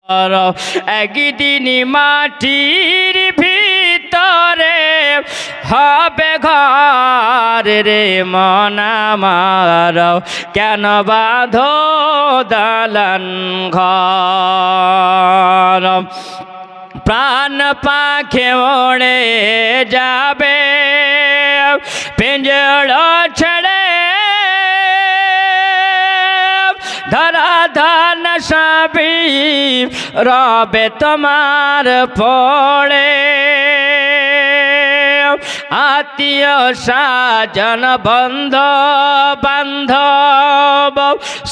একদিন মাটির ভিতরে হবে ঘর রে মন আমার, কেন বাঁধো দালান ঘর। প্রাণ পাখি ওড়ে যাবে পিঞ্জড় ছেড়ে, ধরা ধান সবই রবে তোমার পড়ে। আত্মীয় স্বজন বন্ধু বান্ধব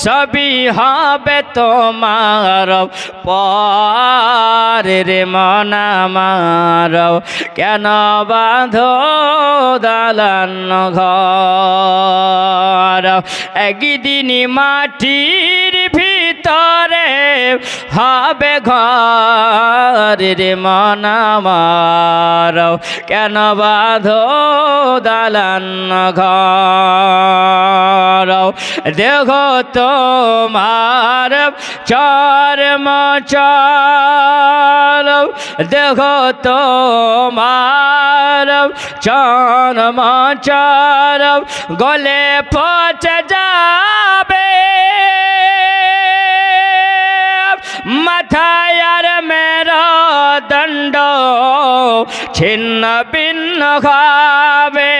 সবই হবে তোমার পরে রে মন আমার, কেন বাঁধো দালান ঘর। একদিন মাটির ভিতরে হবে ঘর রে মন আমার, কেন বাঁধো দালান ঘর। দেখো তোমার চর্ম চল, দেখো তোমার চর্ম চল গলে পচে যাবে, মাথায় আর মেরো দণ্ড ছিন্ন ভিন্ন খাবে,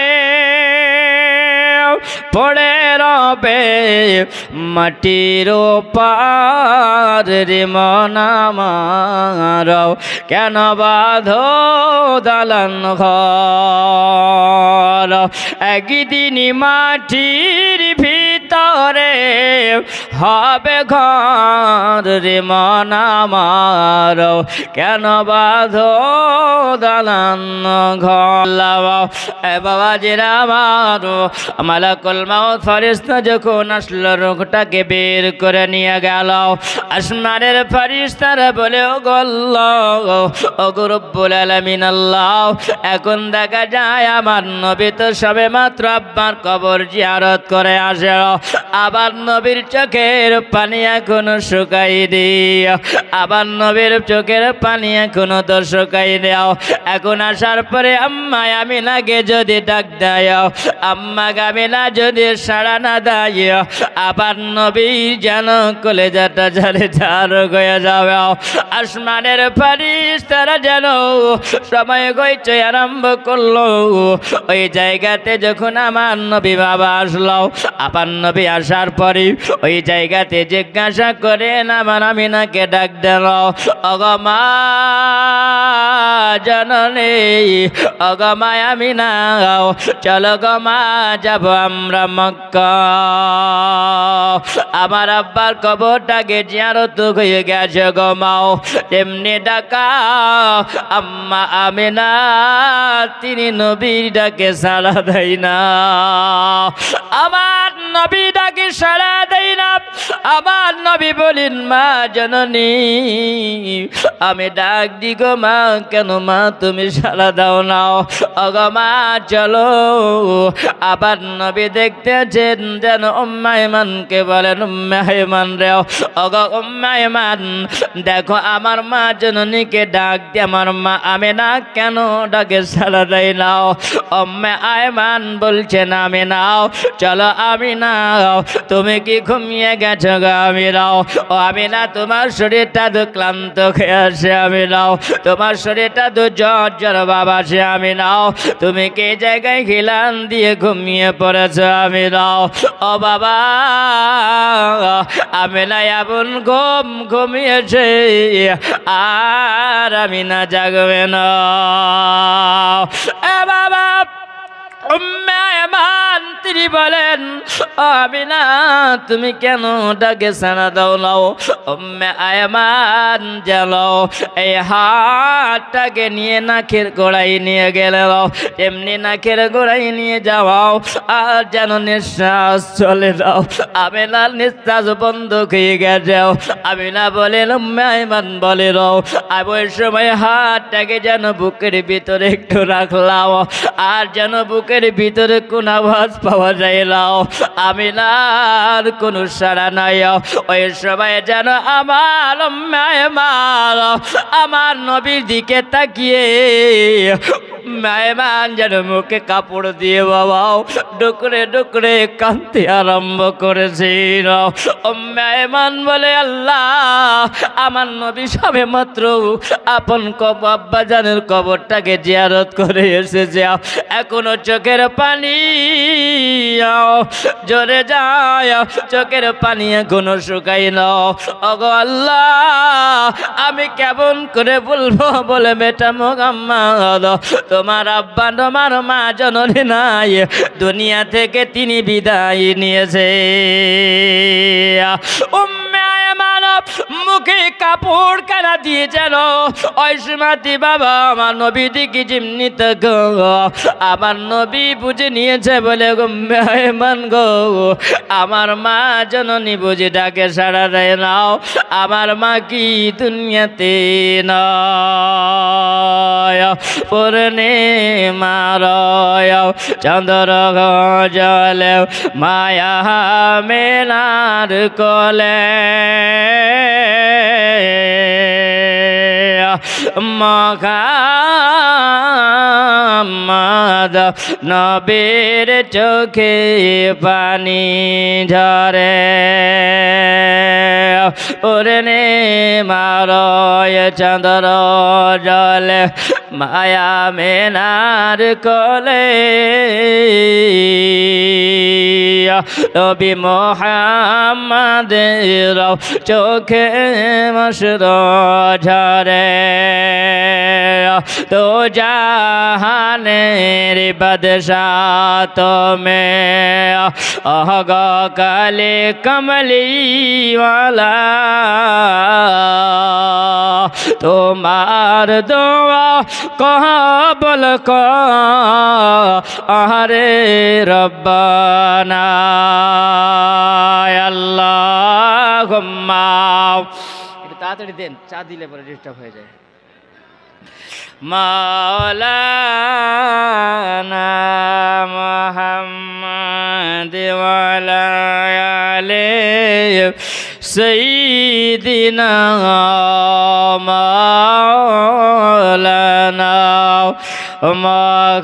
পড়ে রবে মাটির পার রে মন আমার, কেন বাঁধো দালান ঘর। একদিন মাটির ভিতরে হবে ঘর রে মন আমার, কেন বাঁধো দালান ঘর। বাবাজিরা আমার, মালাকুল মউত ফেরেশতা যখন আসলো রূহটাকে বের করে নিয়ে গেল, আসমানের ফেরেশতারা বলে ও আল্লাহ, ও রব্বুল আলামিন আল্লাহ, এখন দেখা যায় আমার নবী তো সবে মাত্র আব্বার কবর জিয়ারত করে আসে, আবার নবীর চোখের পানি এখনো শুকায়নি, আবার নবীর চোখের পানি এখনো তো শুকায়নি। এখন আসার পরে আম্মা আমিনাকে যদি ডাক দেয়, আম্মা আমিনা যদি সাড়া না দেয়, আবার নবী যেন কলেজাটা ঝাড়ে ঝাড় হয়ে যাবে। আসমানের ফেরেশতারা যেন সময় গইতে আরম্ভ করলো। ওই জায়গাতে যখন আমার নবী বাবা আসলো, আবার নবী আসার পরে ওই জায়গাতে জিজ্ঞাসা করেন আমার আমিনাকে ডাক দিল, ওগো মা জননী, ওগো মা আমিনা, চলো গো মা যাব আমরা মক্কা। আমার আব্বার কবরটাকে জিয়ারত হয়ে গেছে গো মাও, তেমনি ডাকা আম্মা আমিনা তিনি নবীর ডাকে সাড়া দেয় না, আমার নবী ডাকে সাড়া দেয় না। আমার নবী বলেন মা জননী, আমি ডাক দি গো মা, কেন মা তুমি সাড়া দাও না? ওগো মা চলো। আবার নবী দেখতেছেন যেন উম্মে আইমানকে বলেন, উম্মে আইমান রে, ওগো উম্মে আইমান, দেখো আমার মা জননীকে ডাক দি, আমার মা আমিনা কেন ডাকে সাড়া দেয় না? উম্মে আইমান বলছেন আমিনা চলো, আমিনা তুমি কি ঘুমিয়ে গেছো গো আমিনা? ও আমিনা তোমার শরীরটা তো ক্লান্ত হয়ে আছে আমিনা, তোমার শরীরটা তো জ্বর জ্বর বাবা সে আমিনা, তুমি কি জায়গায় খিলান দিয়ে ঘুমিয়ে পড়েছো আমিনা? ও বাবা আমিনা এমন ঘুমিয়েছে আর আমিনা জাগবে না। এ বাবা উম্মে আইমান তিনি বলেন, আমিনা তুমি কেন ডাকে সাড়া দাও না? উম্মে আইমান জানো এই হাতটাকে নিয়ে নাকের গোড়ায় নিয়ে গেল, এমনি নাকের গোড়ায় নিয়ে যাও আর যেন নিঃশ্বাস চলে যাও। আমিনার নিঃশ্বাস বন্ধ হয়ে গেছে। আমিনা বলেন, উম্মে আইমান বলে রাও, আর ওই সময় হাতটাকে যেন বুকের ভিতরে একটু রাখলাম আর যেন বুকের বুকের ভিতরে কোন আওয়াজ পাওয়া যায় না, আমিনার কোনো সাড়া নাই। ওই সবাই যেন আমার মেহমান আমার নবীর দিকে তাকিয়ে মেহমান যেন মুখে কাপড় দিয়ে বাবা ডুকরে ডুকরে কাঁদতে আরম্ভ করেছিল। ও মেহমান বলে, আল্লাহ আমার নবী সবে মাত্র আপন আব্বাজানের কবরটাকে জিয়ারত করে এসেছে, এখনো চোখের পানি জোরে যায়, চোখের পানি এখনো শুকাই না। ওগো আল্লাহ আমি কেমন করে বলবো বলে বেটা মুহাম্মদ তোমার আব্বা তোমার মা জননী নাই, দুনিয়া থেকে তিনি বিদায় নিয়েছে। মুখে কাপড় কানা দিয়ে যেন ওই সুমাতি বাবা আমার নবী দিকে জিমনিত গো, আমার নবী বুঝে নিয়েছে বলে গো মেহমান গো, আমার মা জননী বুঝে ডাকে সাড়া দেয় নাও, আমার মা কি দুনিয়াতে নয়। পূর্ণে মারয় চন্দ্র জলে মায়া মেনার কোলে মুহাম্মদ নবীর চোখে পানি ঝরে। পূর্ণে মারয় চন্দ্র জলে মায়া মেনার কোলে নবী মুহাম্মদের চোখে মশর ঝরে। তো জাহানের বাদশাহ তুমি অহগ কালে কমলি ওয়ালা, তোমার দোয়া কবুল করে রব্বানা আল্লাহুম্মা। একটু তাড়াতাড়ি দেন, চা দিলে পরে ডিস্টার্ব হয়ে যায়। মাওলানা মুহাম্মদ ওয়া আলা আলিহি সাইয়্যিদিনা মাওলানা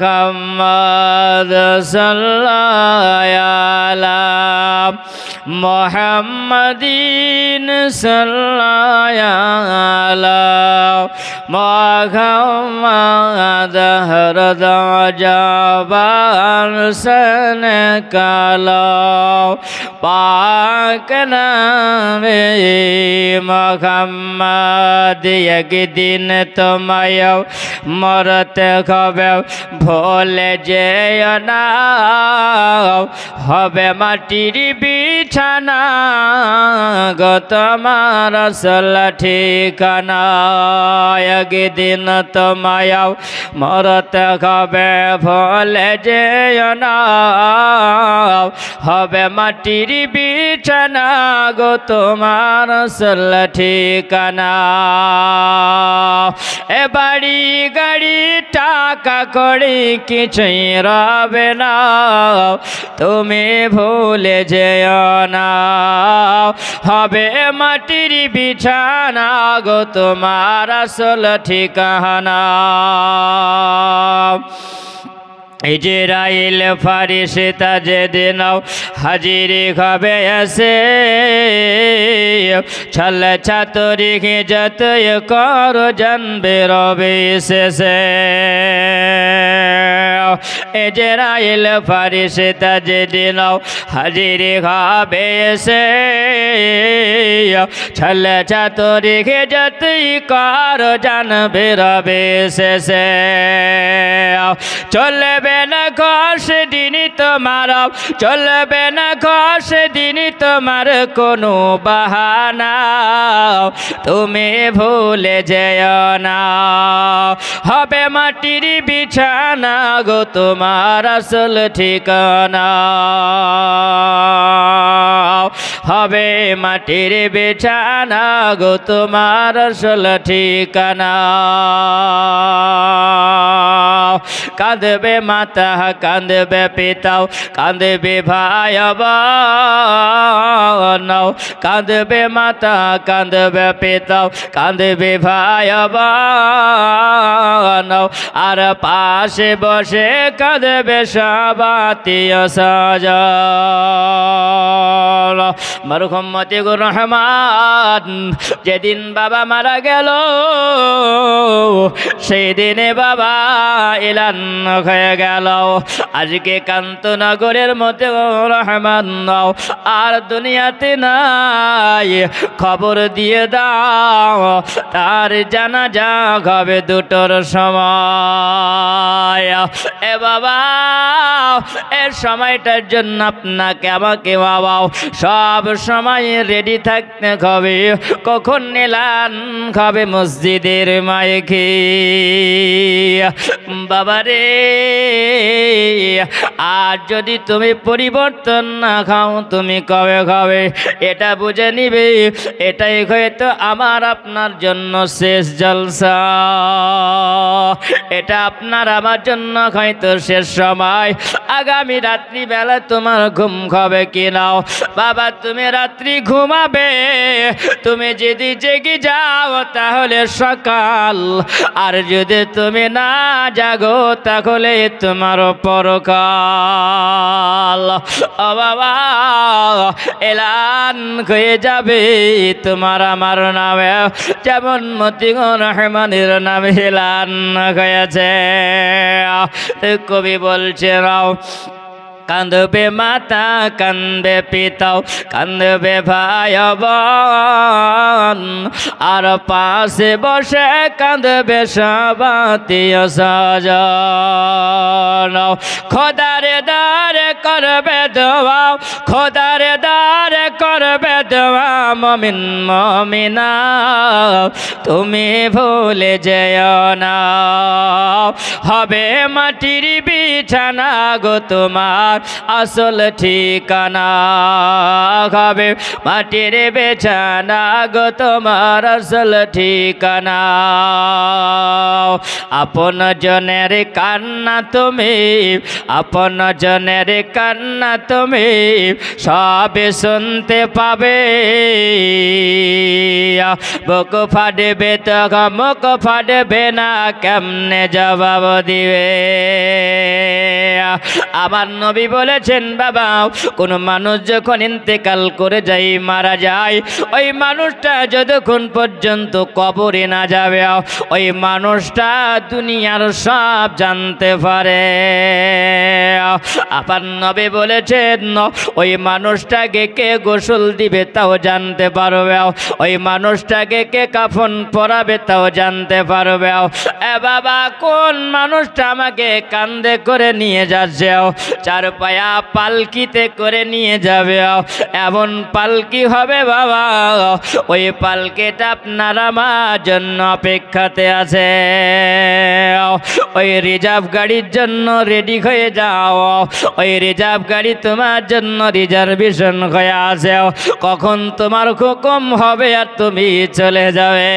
মুহাম্মদ সাল্লাল্লাহু আলা মুহাম্মাদিন সাল্লাল্লাহু আলা মুহাম্মদ হরদা জবান সন কালো পাক নামে মুহাম্মদ। একদিন তোমায় মরতে হবে ভুলে যেও না, হবে মাটির বিছানা গো তোমার আসল ঠিকানা। একদিন তোমায় মরতে হবে ভুলে যেও না, হবে মাটির বিছানা গো তোমার আসল ঠিকানা। এ বাড়ি গাড়ি টাকা কড়ি কিছুই রবে না, তুমি ভুলে যেও না, হবে মাটির বিছানা গো তোমার আসল ঠিকানা। ইজরাইল ফারিস্তা যেদিন হাজির হবে আসে, ছল ছাতরি যতই কর জানবে রবে শেষে। ইজরাইল ফারিস্তা যেদিন হাজির হবে এসে, ছল ছাতরি যতই কর জানবে রবে শেষে। চলবে না ঘষ দিন তোমার, চলবে না ঘষ দিন তোমার কোনো বাহানা, তুমি ভুলে যেও না, হবে মাটির বিছানা গো তোমার আসল ঠিকানা, হবে মাটির বিছানা গো তোমার আসল ঠিকানা। কাঁদবে মাতা কাঁদবে পিতাও কাঁদবে ভাই বোন কাঁদবে মাতা কাঁদবে পিতাও কাঁদবে ভাই বোন আর পাশে বসে কাঁদবে সব আত্মীয় স্বজন মরহুম মতিউর রহমান যেদিন বাবা মারা গেল সেই দিনে বাবা এলান হয়ে গেল আজকে কান্তনগরের মতিউর রহমান আর দুনিয়াতে নাই খবর দিয়ে দাও তার জানাজা হবে দুটোর সময় এ বাবা এর সময়টার জন্য আপনাকে আমাকে বাবা সব সময় রেডি থাকতে হবে কখন এলান হবে মসজিদের মাইকে বাবারে আর যদি তুমি পরিবর্তন না খাও তুমি কবে খাবে এটা বুঝে নিবে এটাই হয়তো আমার আপনার জন্য শেষ জলসা এটা আপনার আমার জন্য হয়তো শেষ সময় আগামী রাত্রিবেলা তোমার ঘুম হবে কি নাও বাবা তুমি রাত্রি ঘুমাবে তুমি যদি জেগে যাও তাহলে সকাল আর যদি তুমি না জাগো তাহলে তোমার পরকাল ও বাবা এলান হয়ে যাবে তোমার আমার নামে যেমন মতিউর রহমানের নামে এলান হয়েছে কবি বলছে রাও কাঁদবে মাতা কাঁদবে পিতাও কাঁদবে ভাই বোন আর পাশে বসে কাঁদবে সব আত্মীয় স্বজন খোদারে দারে করবে দোয়া খোদারে দারে করবে দোয়া মুমিন মুমিনা তুমি ভুলে যেও না হবে মাটির বিছানা গো তোমার আসল ঠিকানা হবে মাটির বিছানা গো তোমার আসল ঠিকানা আপন জনের কান্না তুমি আপন জনের কান্না তুমি সবে শুনতে পাবে বুক ফাটবে তো মুখ ফাটবে না কেমনে জবাব দিবে আমার নবী বলেছেন বাবা কোন মানুষ যখন ইন্তেকাল করে যায় মারা যায় ওই মানুষটা যতক্ষণ পর্যন্ত কবরে না যাবে ওই মানুষটা দুনিয়ার সব জানতে পারে আমার নবী বলেছেন ওই মানুষটাকে কে গোসল দিবে তাও জানতে পারবে ওই মানুষটাকে কে কাফন পরাবে তাও জানতে পারবে এ বাবা কোন মানুষটা আমাকে কান্দে করে নিয়ে যাচ্ছে চার পায়া পালকিতে করে নিয়ে যাবে এমন পালকি হবে বাবা ওই পালকিটা আপনার আমার জন্য অপেক্ষাতে আছে ওই রিজার্ভ গাড়ির জন্য রেডি হয়ে যাও ওই রিজার্ভ গাড়ি তোমার জন্য রিজার্ভেশন হয়ে আছে কখন তোমার হুকুম হবে আর তুমি চলে যাবে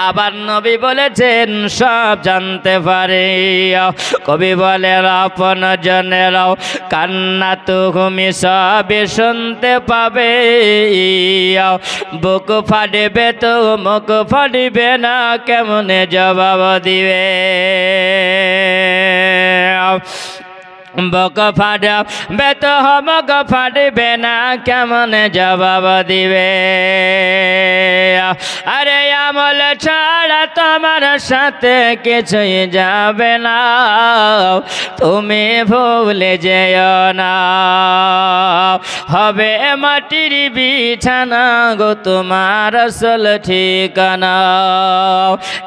আবার নবী বলেছেন সব জানতে পারে কবি বলে আপন জনেরাও কান্না তুমি সবে শুনতে পাবে বুক ফাটবে তো মুখ ফাটবে না কেমনে জবাব দিবে বুক ফাটবে তো মুখ ফাটবে না কেমনে জবাব দিবে আরে আমল ছাড়া তোমার সাথে কিছুই যাবে না তুমি ভুলে যেও না হবে মাটির বিছানা গো তোমার আসল ঠিকানা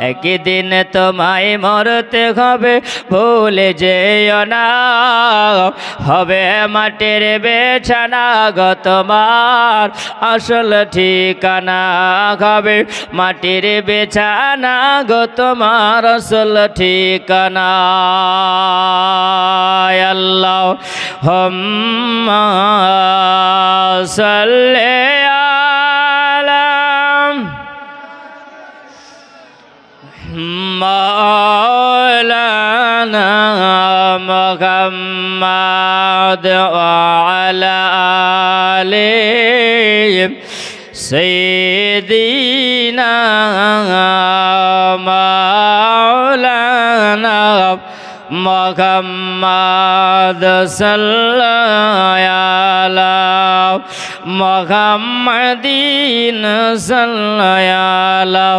একদিন তোমায় মরতে হবে ভুলে যেও না হবে মাটির বিছানা গো তোমার আসল ঠিকানা হবে মাটির বিছানা গো তোমার আসল ঠিকানা আল্লাহ হুম্মা সাল্লি আলা মাওলানা وعلى آل سيدنا مولانا محمد صلى على محمدين صلى على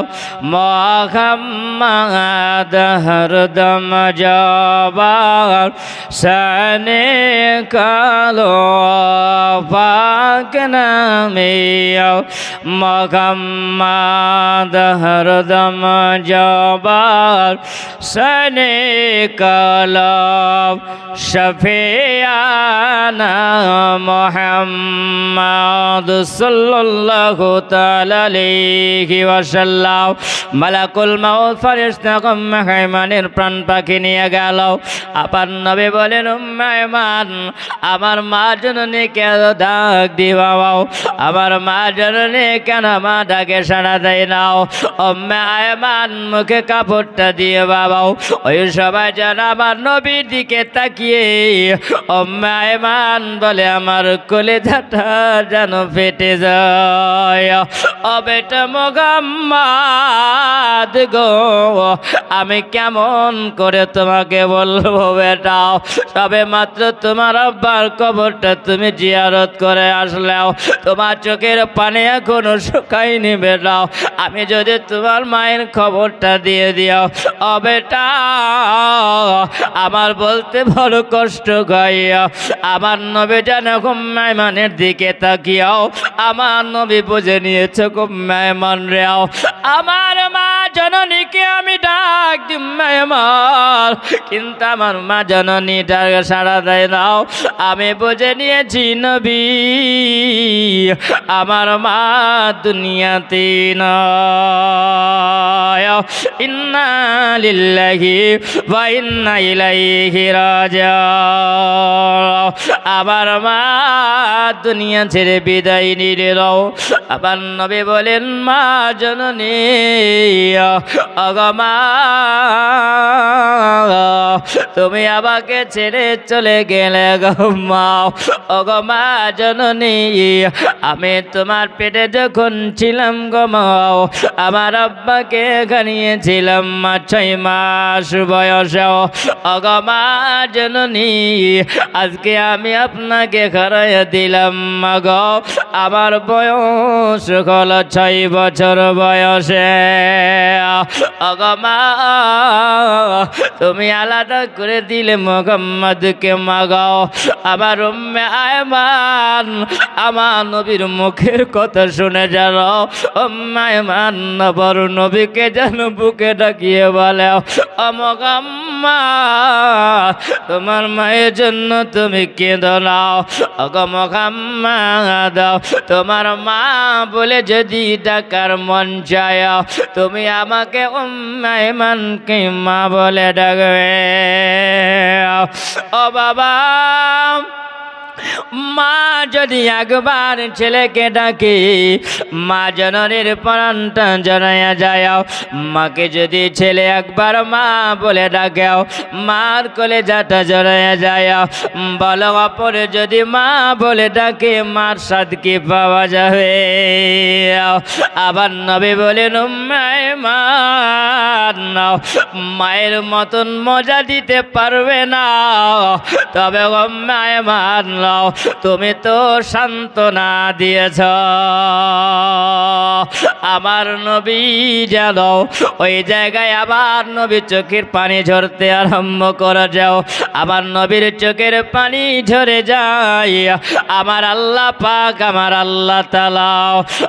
محمد हरदम जबार सने कालो पाक नामे محمد हरदम जबार सने कालो शफियाना मुहम्मद सल्लल्लाहु ताला अलैहि वसल्लम মালাকুল মাউত ফেরেশতাগণ মেহমানের প্রাণ পাখি নিয়ে গেল। আপার নবী বলেন উম্মে আয়মান আমার মা জননীকে ডাক দিবাও, আমার মা জননী কেন মা ডাকে সাড়া দেয় নাও। উম্মে আয়মান মুখে কাপড়টা দিয়ে বাবাও। ওই সবাই যেন আমার নবীর দিকে তাকিয়ে উম্মে আয়মান বলে আমার কলিজাটা যেন ফেটে যায়। ও বেটা মুহাম্মদ গো আমি কেমন করে তোমাকে বলবো বেটা, তবে মাত্র তোমার আব্বার কবরটা তুমি জিয়ারত করে আসলেও তোমার চোখের পানি এখনো শুকায়নি বেটা। আমি যদি তোমার মায়ের খবরটা দিয়ে দিও ও বেটা আমার বলতে বড় কষ্ট গাইয়া। আমার নবী যেন উম্মে আয়মানের দিকে তাকিয়াও, আমার নবী বুঝে নিয়েছে উম্মে আয়মান রেও আমার মা জননীকে আমি ডাক দিই মায়ামার, কিন্তু আমার মা জননী ডাক সাড়া দেয় নাও। আমি বুঝে নিয়েছি নবী আমার মা দুনিয়াতে নয়। ইন্না লিল্লাহি ওয়া ইন্না ইলাইহি রাজিউন। আমার মা দুনিয়া ছেড়ে বিদায় নিয়ে নাও। আবার নবী বলেন মা জননী অগমা তুমি আমাকে ছেড়ে চলে গেলে গো অগমা জননী, আমি তোমার পেটে যখন ছিলাম গো মাও আমার আব্বাকে খানিয়েছিলাম 6 মাস বয়সেও। অগমা জননী আজকে আমি আপনাকে খারাইয়া দিলাম গো আমার বয়স হল 6 বছর বয়সে। অগমা তুমি আলাদা করে দিলে মুহাম্মদকে মাগাও। আমার উম্মে আয়মান আমার নবীর মুখের কথা শুনে জানো উম্মে আয়মান বড় নবীকে যেন বুকে ডাকিয়ে বলে ও মুহাম্মদ তোমার মায়ের জন্য তুমি কেঁদো না। ওগো মুহাম্মদ তোমার মা বলে যদি ডাকার মন চায় তুমি আমাকে উম্মে আয়মানকে মা বলে ডাকবে। ও বাবা মা যদি একবার ছেলেকে ডাকে মা জননীর প্রাণটা জড়াইয়া যায়। মাকে যদি ছেলে একবার মা বলে ডাকে মার কলেজাটা জড়াইয়া যায়। বলো অপরে যদি মা বলে ডাকে মার স্বাদ কি পাওয়া যাবে। আবার নবী বলেন উম্মে আয়মান মায়ের মতন মজা দিতে পারবে না, তবে উম্মে আয়মান তুমি তো সান্ত্বনা দিয়েছ। আমার নবী যেন ওই জায়গায় আবার নবীর চোখের পানি ঝরতে আরম্ভ করে যাও। আমার নবীর চোখের পানি ঝরে যায়। আমার আল্লাহ পাক আমার আল্লাহ তাআলা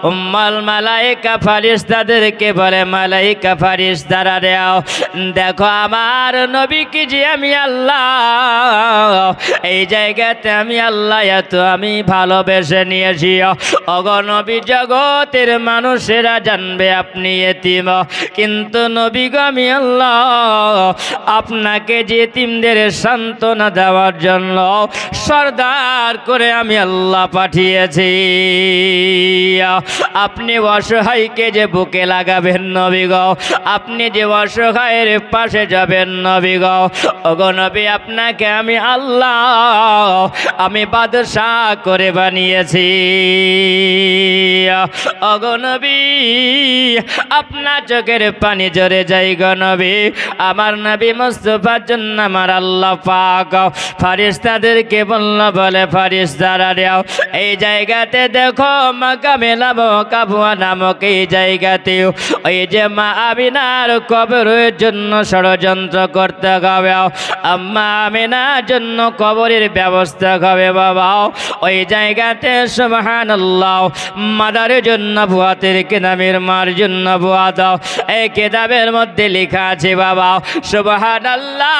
উম্মাল মালায়েকা ফেরেশতাদেরকে বলে মালায়েকা ফেরেশতারা দেও দেখো আমার নবীকে যে আমি আল্লাহ এই জায়গাতে আমি আল্লাহ এত আমি ভালোবেসে নিয়েছি। ওগো নবী জগতের মানুষেরা জানবে আপনি এতিম, কিন্তু নবী গো আমি আল্লাহ আপনাকে যে এতিমদের সান্ত্বনা দেওয়ার জন্য সরদার করে আমি আল্লাহ পাঠিয়েছি। আপনি অসহায়কে যে বুকে লাগাবেন নবী গো, আপনি যে অসহায়ের পাশে যাবেন নবী গো। ওগো নবী, আপনাকে আমি আল্লাহ, আমি বাদশাহ করে বানিয়েছি। ওগো নবী, আপনার চোখের পানি ঝরে যায় গো নবী। আমার নবী মুস্তাফার জন্য আমার আল্লাহ পাক ফারিস্তাদেরকে বলল, বলে ফারিস্তারা দাও এই জায়গাতে দেখো মাকামে কাবুয়া নামক এই জায়গাতে ওই যে মা আমিনার কবরের জন্য ষড়যন্ত্র করতে হবে। আম্মা আমিনার জন্য কবরের ব্যবস্থা হবে বাবা। ওই জায়গাতে সুবহানাল্লাহ মাদারের জন্য বুয়াতের কেদামের মার জন্য বুয়া দাও। এই কেতাবের মধ্যে লেখা আছে বাবা সুবহানাল্লাহ,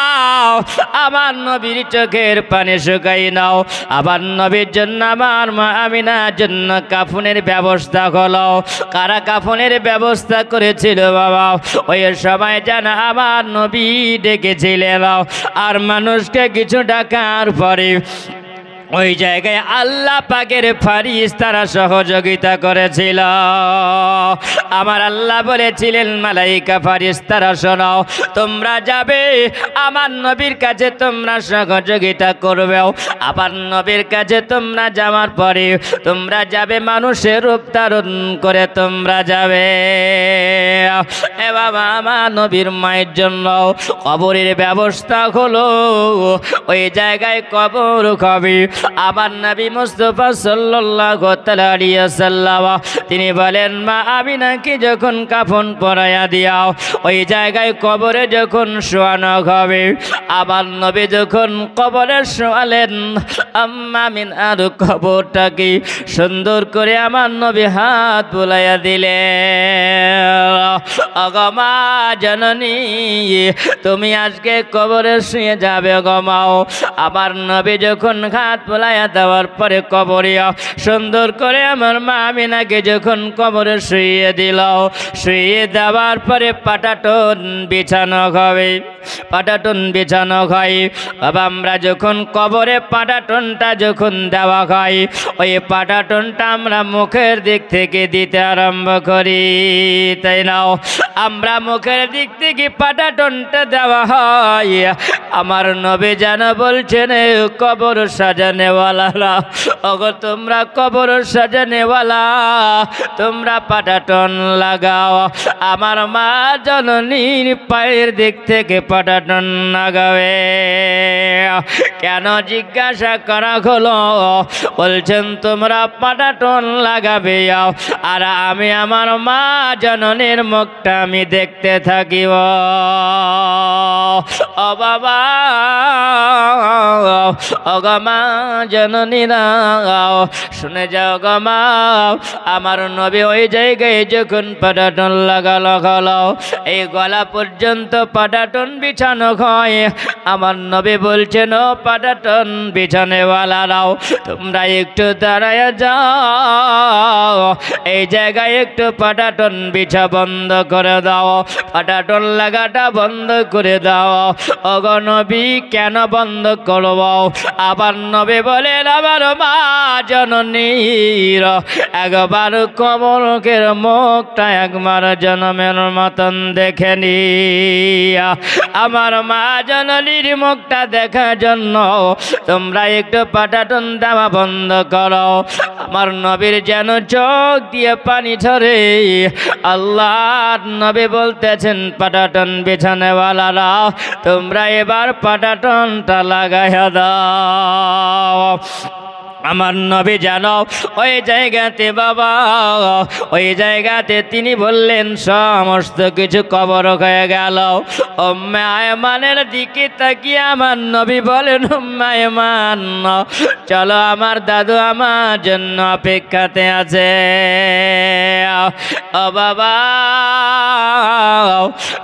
আমার নবীর চোখের পানি শুকাই নাও। আবার নবীর জন্য আমার মা আমিনার জন্য কাফনের ব্যবস্থা হলো। কারা কাফনের ব্যবস্থা করেছিল বাবা? ওই সময় যেন আমার নবী ডেকেছিলেন আর মানুষকে কিছু ডাকার পরে ওই জায়গায় আল্লাহ পাকের ফারিস্তারা সহযোগিতা করেছিল। আমার আল্লাহ বলেছিলেন মালাইকা ফারিস্তারা শোনো, তোমরা যাবে আমার নবীর কাছে, তোমরা সহযোগিতা করবে। আবার নবীর কাছে তোমরা যাওয়ার পরে তোমরা যাবে মানুষের রূপ ধারণ করে তোমরা যাবে। এ বাবা, আমার নবীর মায়ের জন্য কবরের ব্যবস্থা হলো। ওই জায়গায় কবর হবে। আমার নবী মুস্তাফা সাল্লাল্লাহু আলাইহি ওয়াসাল্লাম তিনি বলেন, মা আমিনাকে যখন কাফন পরাইয়া দিও ওই জায়গায় কবরে যখন শোয়ানো হবে, আমার নবী যখন কবরে শোয়ালেন আম্মা আমিনার কবরটাকে সুন্দর করে আমার নবী হাত বুলাইয়া দিলেন। ওগো মা জননী, তুমি আজকে কবরে শুয়ে যাবে গো মা। আমার নবী যখন হাত বুলাইয়া দেওয়ার পরে কবরে সুন্দর করে আমার মা আমিনাকে যখন কবরে শুইয়ে দিল, শুইয়ে দেওয়ার পরে পাটাটন বিছানো হবে। পাটাটন বিছানো হয় বাবা। আমরা যখন কবরে পাটাটনটা যখন দেওয়া হয়, ওই পাটাটনটা আমরা মুখের দিক থেকে দিতে আরম্ভ করি, তাই না? আমরা মুখের দিক থেকে পাটাটনটা দেওয়া হয়। আমার নবী যেন বলছেন, কবর সাজানেওয়ালা, ওগো তোমরা কবর সাজানেওয়ালা, তোমরা পাটাটন লাগাও। আমার মা জননীর পায়ের দিক থেকে পাটাটন লাগাবে। কেন জিজ্ঞাসা করা হলো? বলছেন তোমরা পাটাটন লাগাবে আর আমি আমার মা জননীর মুখটা আমি দেখতে থাকিব। ও বাবা, ও গো মা জননীরা শুনে যাও গো মা। আমার নবী ওই জায়গায় যখন পাটাটন লাগালো হলো, এই গলা পর্যন্ত পাটাটন বিছানো হয়। আমার নবী বলছেন, ও পাটাটন বিছানেওয়ালারাও তোমরা একটু দাঁড়ায় যাও, এই জায়গায় একটু পাটাটন বিছা বন্ধ করে দাও, পাটাটন লাগাটা বন্ধ করে দাও। ওগো নবী, কেন বন্ধ করব? আবার নবী বলেন, আমার মা জননীর একবার কবরের মুখটা একবার জনমের মতন দেখেনি। আমার মা জননীর মুখটা দেখার জন্য তোমরা একটু পাটাটন দেওয়া বন্ধ করো। আমার নবীর যেন চোখ দিয়ে পানি ঝরে। আল্লাহর নবী বলতেছেন, পাটাটন বিছানেওয়ালারা তোমরা এবার পাটাটনটা লাগাইয়া দাও। আমার নবী জানো ওই জায়গাতে বাবা, ওই জায়গাতে তিনি বললেন সমস্ত কিছু কবর হয়ে গেল। উম্মে আয়মানের দিকে তাকিয়ে আমার নবী বলেন, উম্মে আয়মান চলো, আমার দাদু আমার জন্য অপেক্ষাতে আছে। ও বাবা,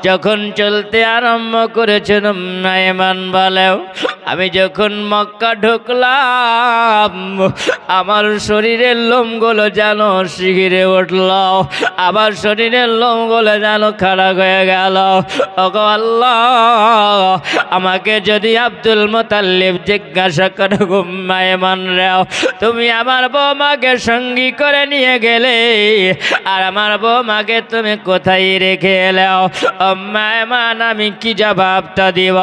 যখন চলতে আরম্ভ করেছেন উম্মে আয়মান বলে, আমি যখন মক্কা ঢুকলাম আমার শরীরের লোমগুলো যেন শিগিরে উঠল, আমার শরীরের লোমগুলো যেন খাড়া হয়ে গেল। ওগো আল্লাহ, আমাকে যদি আব্দুল মুতাল্লিব জিজ্ঞাসা করে, উম্মে আয়মান রে তুমি আমার বৌমাকে সঙ্গী করে নিয়ে গেলে আর আমার বৌমাকে তুমি কোথায় রেখে এলাও? উম্মে আয়মান আমি কি জবাবটা দিব?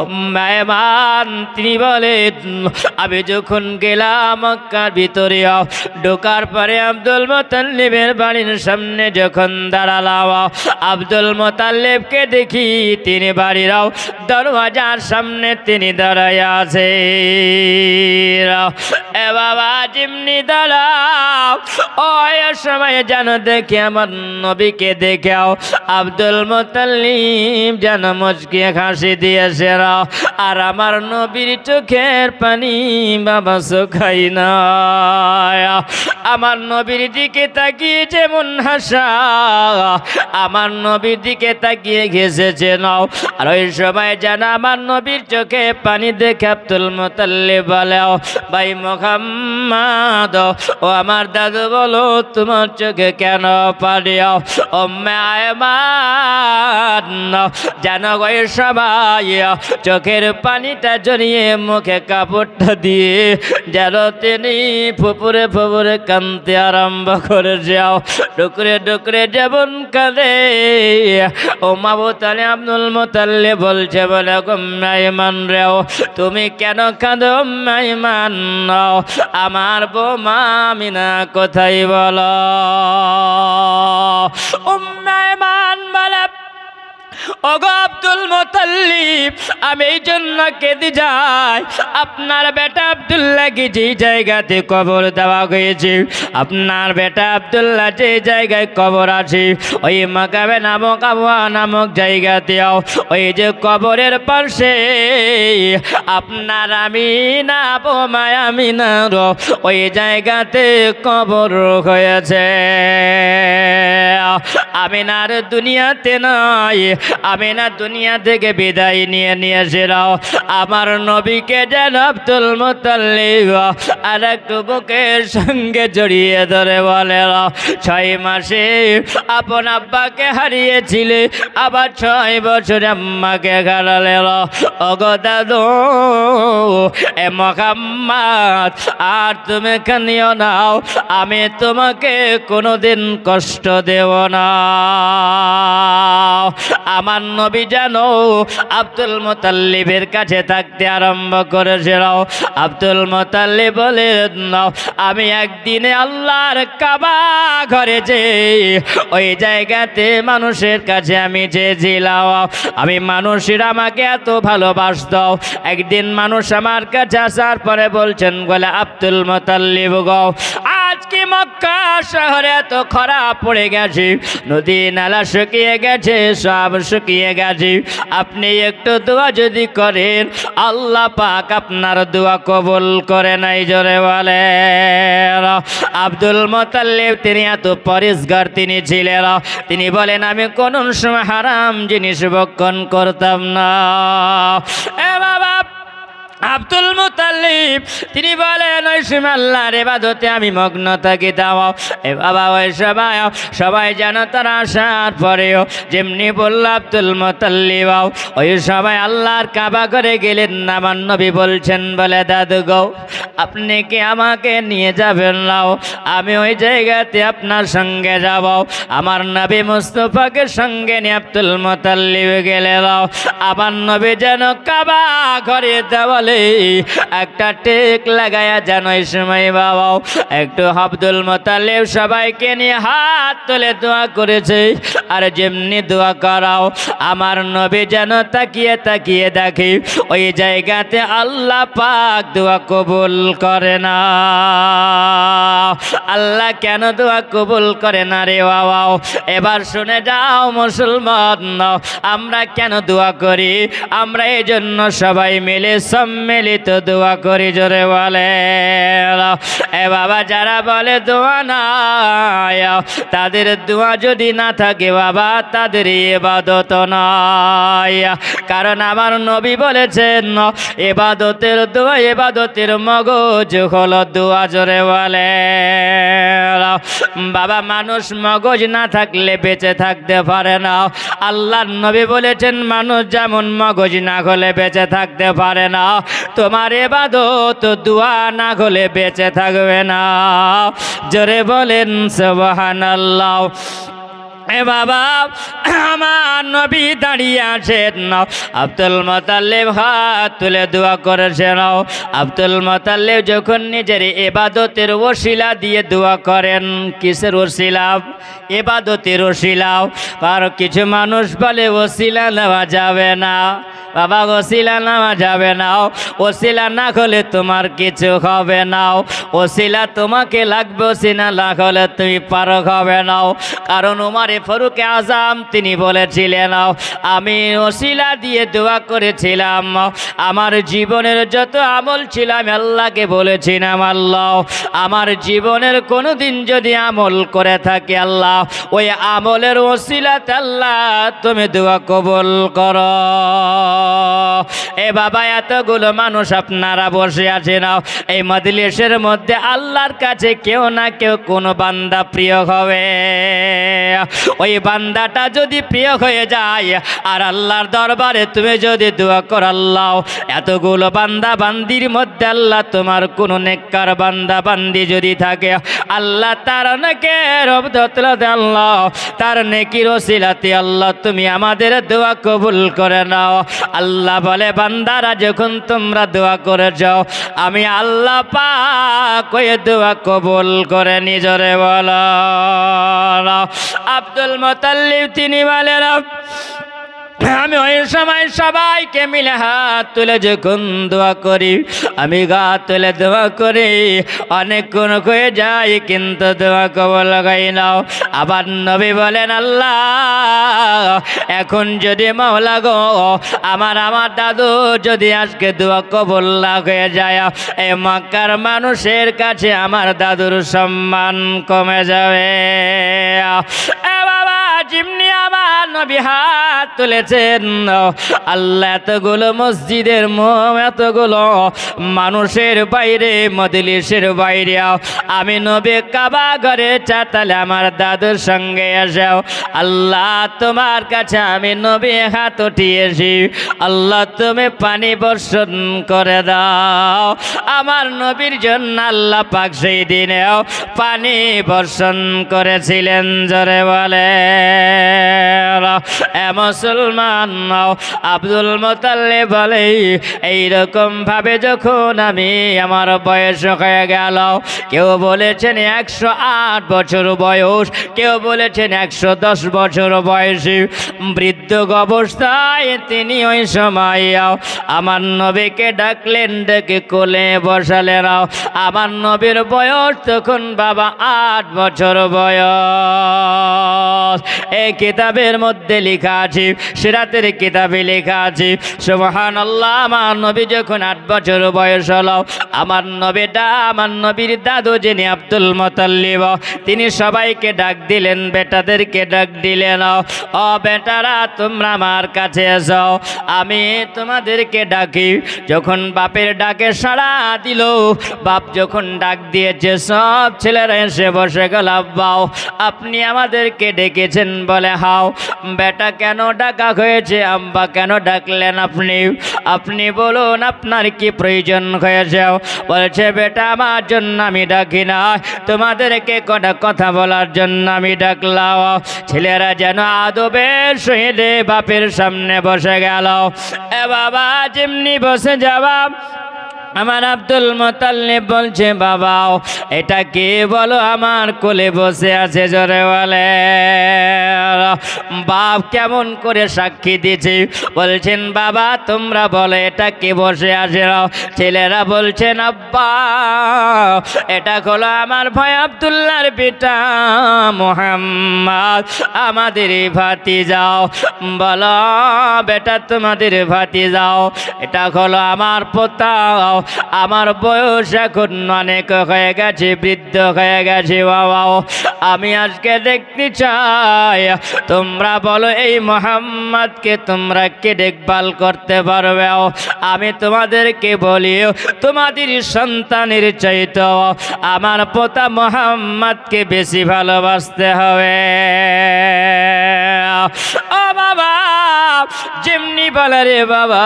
উম্মে আয়মান তিনি বলেন আমি যখন গেলাম মক্কার ভিতরে ঢোকার পরে আব্দুল মুত্তালিবের বাড়ির সামনে যখন দাঁড়ালাম আব্দুল মুত্তালিবকে দেখি তিনি বাড়ির দরওয়াজার সামনে তিনি দাঁড়ায় আছে। এ বাবা যেমনি দাঁড়াও ওই সময় যেন দেখে আমার নবীকে দেখাও আব্দুল মুত্তালিব যেন মুচকিয়ে হাসি দিয়েছে আর আমার নবীর চোখের পানি বাবা শুকাই না। আমার নবীর দিকে তাকিয়ে যেমন হাসা আমার নবীর দিকে তাকিয়ে ঘেসেছে নাও। আর ওই সময় যেন আমার নবীর চোখে পানি দেখে আব্দুল মুত্তালিব বলে ভাই মুহাম্মদ ও আমার দাদু বলো তোমার চোখে কেন পানি? উম্মে আয়মান যেন ওই সবাই চোখের পানিটা জড়িয়ে মুখে কাপড়টা দিয়ে যেন তিনি ফুপুরে ফুপুরে কাঁদতে আরম্ভ করে যাও ডুকরে ডুকরে যেমন কাঁদে। ও আবু তালিব আব্দুল মুত্তালিব বলছে বলে উম্মে আয়মান রেও তুমি কেন কাঁদো? উম্মে আয়মান আমার বৌমা আমিনা কোথায় বলো? উম্মে আয়মান বলে ওগো আব্দুল মুত্তালিব আমি এই জন্য কেঁদে যাই আপনার বেটা আব্দুল্লাহকে যে জায়গাতে কবর দেওয়া হয়েছে আপনার বেটা আব্দুল্লাহ যে জায়গায় কবর আছে ওই মাকাবে নামক আবুয়া নামক জায়গাতেও ওই যে কবরের পাশে আপনার আমিনা বোমা আমিনার ওই জায়গাতে কবর হয়েছে। আমিনার দুনিয়াতে নয় আমিনা দুনিয়া থেকে বিদায় নিয়ে নিয়েছিল আমার নবীকে যেন আব্দুল মুত্তালিব আর একটু বুকের সঙ্গে জড়িয়ে ধরে বলে 6 মাসে আপন আব্বাকে হারিয়েছিলে আবার 6 বছর আম্মাকে হারালে। ওগো দাদু এ মুহাম্মদ আর তুমি কাঁদিও না আমি তোমাকে কোনোদিন কষ্ট দেব না। আমার নবী জানো আব্দুল মুত্তালিবের কাছে থাকতে আরম্ভ করেছিল। আব্দুল মুত্তালিব বলেন আমি একদিনে আল্লাহর কাবা ঘরে যে ওই জায়গাতে মানুষের কাছে আমি চেয়েছিলাম আমি মানুষের আমাকে এত ভালোবাসত একদিন মানুষ আমার কাছে আসার পরে বলছেন বলে আব্দুল মুত্তালিব গো আজকে মক্কা শহরে এত খরা পড়ে গেছে নদী নালা শুকিয়ে গেছে সব শুকিয়ে গেছে আপনি একটু দোয়া যদি করেন আল্লাহ পাক আপনার দোয়া কবুল করে নাই জোরে বলে। আব্দুল মুত্তালিব তিনি এত পরিষ্কার তিনি ছিলেন তিনি বলেন আমি কোন সময় হারাম জিনিস ভক্ষণ করতাম না। এ বাবা আব্দুল মুত্তালিব তিনি বলেন ওই সময় আল্লাহর ইবাদতে আমি মগ্ন থাকি দাও। এ বাবা ওই সবাই যেন তারা আসার পরেও যেমনি বলল আব্দুল মুত্তালিব ওই সবাই আল্লাহর কাবা করে গেলেন আমার নবী বলছেন বলে দাদু গো আপনি কি আমাকে নিয়ে যাবেন নাও আমি ওই জায়গাতে আপনার সঙ্গে যাব। আমার নবী মুস্তাফাকে সঙ্গে নিয়ে আব্দুল মুত্তালিব গেলে আমার নবী যেন কাবা ঘরে দেওয়ালে একটা টেক লাগায়া যেন এই সময় বাবা একটু আব্দুল মুত্তালিব সবাইকে নিয়ে হাত তুলে দোয়া করেছে আর যেমনি দোয়া করাও আমার নবী যেন তাকিয়ে তাকিয়ে দেখে ওই জায়গাতে আল্লাহ পাক দোয়া কবুল করে না। আল্লাহ কেন দোয়া কবুল করে না রে বাবা? এবার শুনে যাও মুসলমান আমরা কেন দোয়া করি? আমরা এই জন্য সবাই মিলে সম্মিলিত দোয়া করি জোরে বলে। এ বাবা যারা বলে দোয়া নাই তাদের দোয়া যদি না থাকে বাবা তাদের ইবাদত নয়। কারণ আমার নবী বলেছেন ইবাদতের দোয়া ইবাদতের মগজ হলো দোয়া জোরে বলে। বাবা মানুষ মগজ না থাকলে বেঁচে থাকতে পারে না। আল্লাহর নবী বলেছেন মানুষ যেমন মগজ না হলে বেঁচে থাকতে পারে না তোমার ইবাদত দোয়া না হলে বেঁচে থাকবে না জোরে বলেন সুবহানাল্লাহ। এ বাবা আমার নবী দাঁড়িয়ে আছেন, আব্দুল মুত্তালিব হাত তুলে দোয়া করেছেন। আব্দুল মুত্তালিব যখন নিজের ইবাদতের ওসিলা দিয়ে দোয়া করেন, কিসের ওসিলা? ইবাদতের ওসিলা। আর কিছু মানুষ বলে ওসিলা নেওয়া যাবে না, বাবা ওসিলা নেওয়া যাবে না, ওসিলা না হলে তোমার কিছু হবে না, ওসিলা তোমাকে লাগবে, ওসিলা না হলে তুমি পারো হবে না। কারণ উমর ফারুক আজম তিনি বলেছিলেন, আমি ওসিলা দিয়ে দোয়া করেছিলাম, আমার জীবনের যত আমল ছিল আমি আল্লাহকে বলেছিলাম, আল্লাহ আমার জীবনের কোনো দিন যদি আমল করে থাকি আল্লাহ ওই আমলের ওসিলাতে আল্লাহ তুমি দোয়া কবুল করো। এ বাবা এতগুলো মানুষ আপনারা বসে আছেন, এই মজলিসের মধ্যে আল্লাহর কাছে কেউ না কেউ কোনো বান্দা প্রিয় হবে। ওই বান্দাটা যদি প্রিয় হয়ে যায় আর আল্লাহর দরবারে তুমি যদি দোয়া করো, আল্লাহ এতগুলো বান্দা বান্দির মধ্যে আল্লাহ তোমার কোনো নেককার বান্দা বান্দি যদি থাকে আল্লাহ তার নেকের বদৌলতে আল্লাহ তার নেকির ওসিলাতে আল্লাহ তুমি আমাদের দোয়া কবুল করে নাও। আল্লাহ বলে বান্দারা যখন তোমরা দোয়া করে যাও আমি আল্লাহ পাক ওই দোয়া কবুল করে নিজরে বলো। আব্দুল মুত্তালিব তিনি বলেন আমি ওই সময় সবাইকে মিলে হাত তুলে যখন দোয়া করি, আমি গা তুলে দোয়া করি, অনেকক্ষণ হয়ে যায় কিন্তু দোয়া কবুল হয় না। আবার নবী বলেন আল্লাহ এখন যদি মাওলা গো আমার দাদু যদি আজকে দোয়া কবুল না হয়ে যায় এই মক্কার মানুষের কাছে আমার দাদুর সম্মান কমে যাবে। যেমনি আমার নবী হাত তুলেছেন আল্লাহ এতগুলো মসজিদের এতগুলো মানুষের বাইরে মজলিসের বাইরে আমি নবী কাবা ঘরে চাতালে আমার দাদুর সঙ্গে এসেও আল্লাহ তোমার কাছে আমি নবী হাত উঠিয়েছি, আল্লাহ তুমি পানি বর্ষণ করে দাও। আমার নবীর জন্য আল্লাহ পাক সেই দিনেও পানি বর্ষণ করেছিলেন। জোরে বলে মুসলমান। আব্দুল মুত্তালিব বলে এইরকম ভাবে যখন আমি আমার বয়স হয়ে গেল, কেউ বলেছেন 108 বছর বয়স, কেউ বলেছেন 110 বছর বয়সী, বৃদ্ধ অবস্থায় তিনি ওই সময় আমার নবীকে ডাকলেন, ডেকে কোলে বসালেন। আমার নবীর বয়স তখন বাবা 8 বছর বয়স। এই কিতাবের মধ্যে লেখা আছে, সিরাতের কিতাবে লেখা আছে সুবহানাল্লাহ আমার নবী যখন 8 বছর বয়স হলো আমার নবীর দাদু যিনি আব্দুল মুত্তালিব তিনি সবাইকে ডাক দিলেন, বেটাদেরকে ডাক দিলেন, ও বেটারা তোমরা আমার কাছে এসো, আমি তোমাদেরকে ডাকি। যখন বাপের ডাকে সাড়া দিল, বাপ যখন ডাক দিয়েছে সব ছেলেরা এসে বসে গেল। আব্বাও আপনি আমাদেরকে ডেকেছেন? বলে হাও। বেটা কেন ডাকা হয়েছে? আব্বা কেন ডাকলেন আপনি? আপনি বলুন আপনার কি প্রয়োজন হয়েছে? বলছে বেটা আমার জন্য আমি ডাকি না, তোমাদেরকে কটা কথা বলার জন্য আমি ডাকলাম। ছেলেরা যেন আদবের সহিত বাপের সামনে বসে গেল। এ বাবা যেমনি বসে যাওয়া আমার আব্দুল মুত্তালিব বলছে বাবাও এটা কে বলো আমার কোলে বসে আছে? জোরে বলে বাপ কেমন করে সাক্ষী দিয়েছে? বলছেন বাবা তোমরা বলো এটা কে বসে আছে? ছেলেরা বলছেন আব্বা এটা হলো আমার ভাই আব্দুল্লাহর পিতা মুহাম্মদ, আমাদের ভাতিজাও। বলো বেটা তোমাদের ভাতিজাও, এটা হলো আমার পোতাও, আমার বয়স এখন অনেক হয়ে গেছে, বৃদ্ধ হয়ে গেছে বাবাও। আমি আজকে দেখতে চাই তোমরা বলো এই মুহাম্মদকে তোমরা কে দেখভাল করতে পারবে? আমি তোমাদেরকে বলি তোমাদের সন্তানের চাইতে আমার পোতা মুহাম্মদকে বেশি ভালোবাসতে হবে। ও বাবা যেমনি বলে রে বাবা,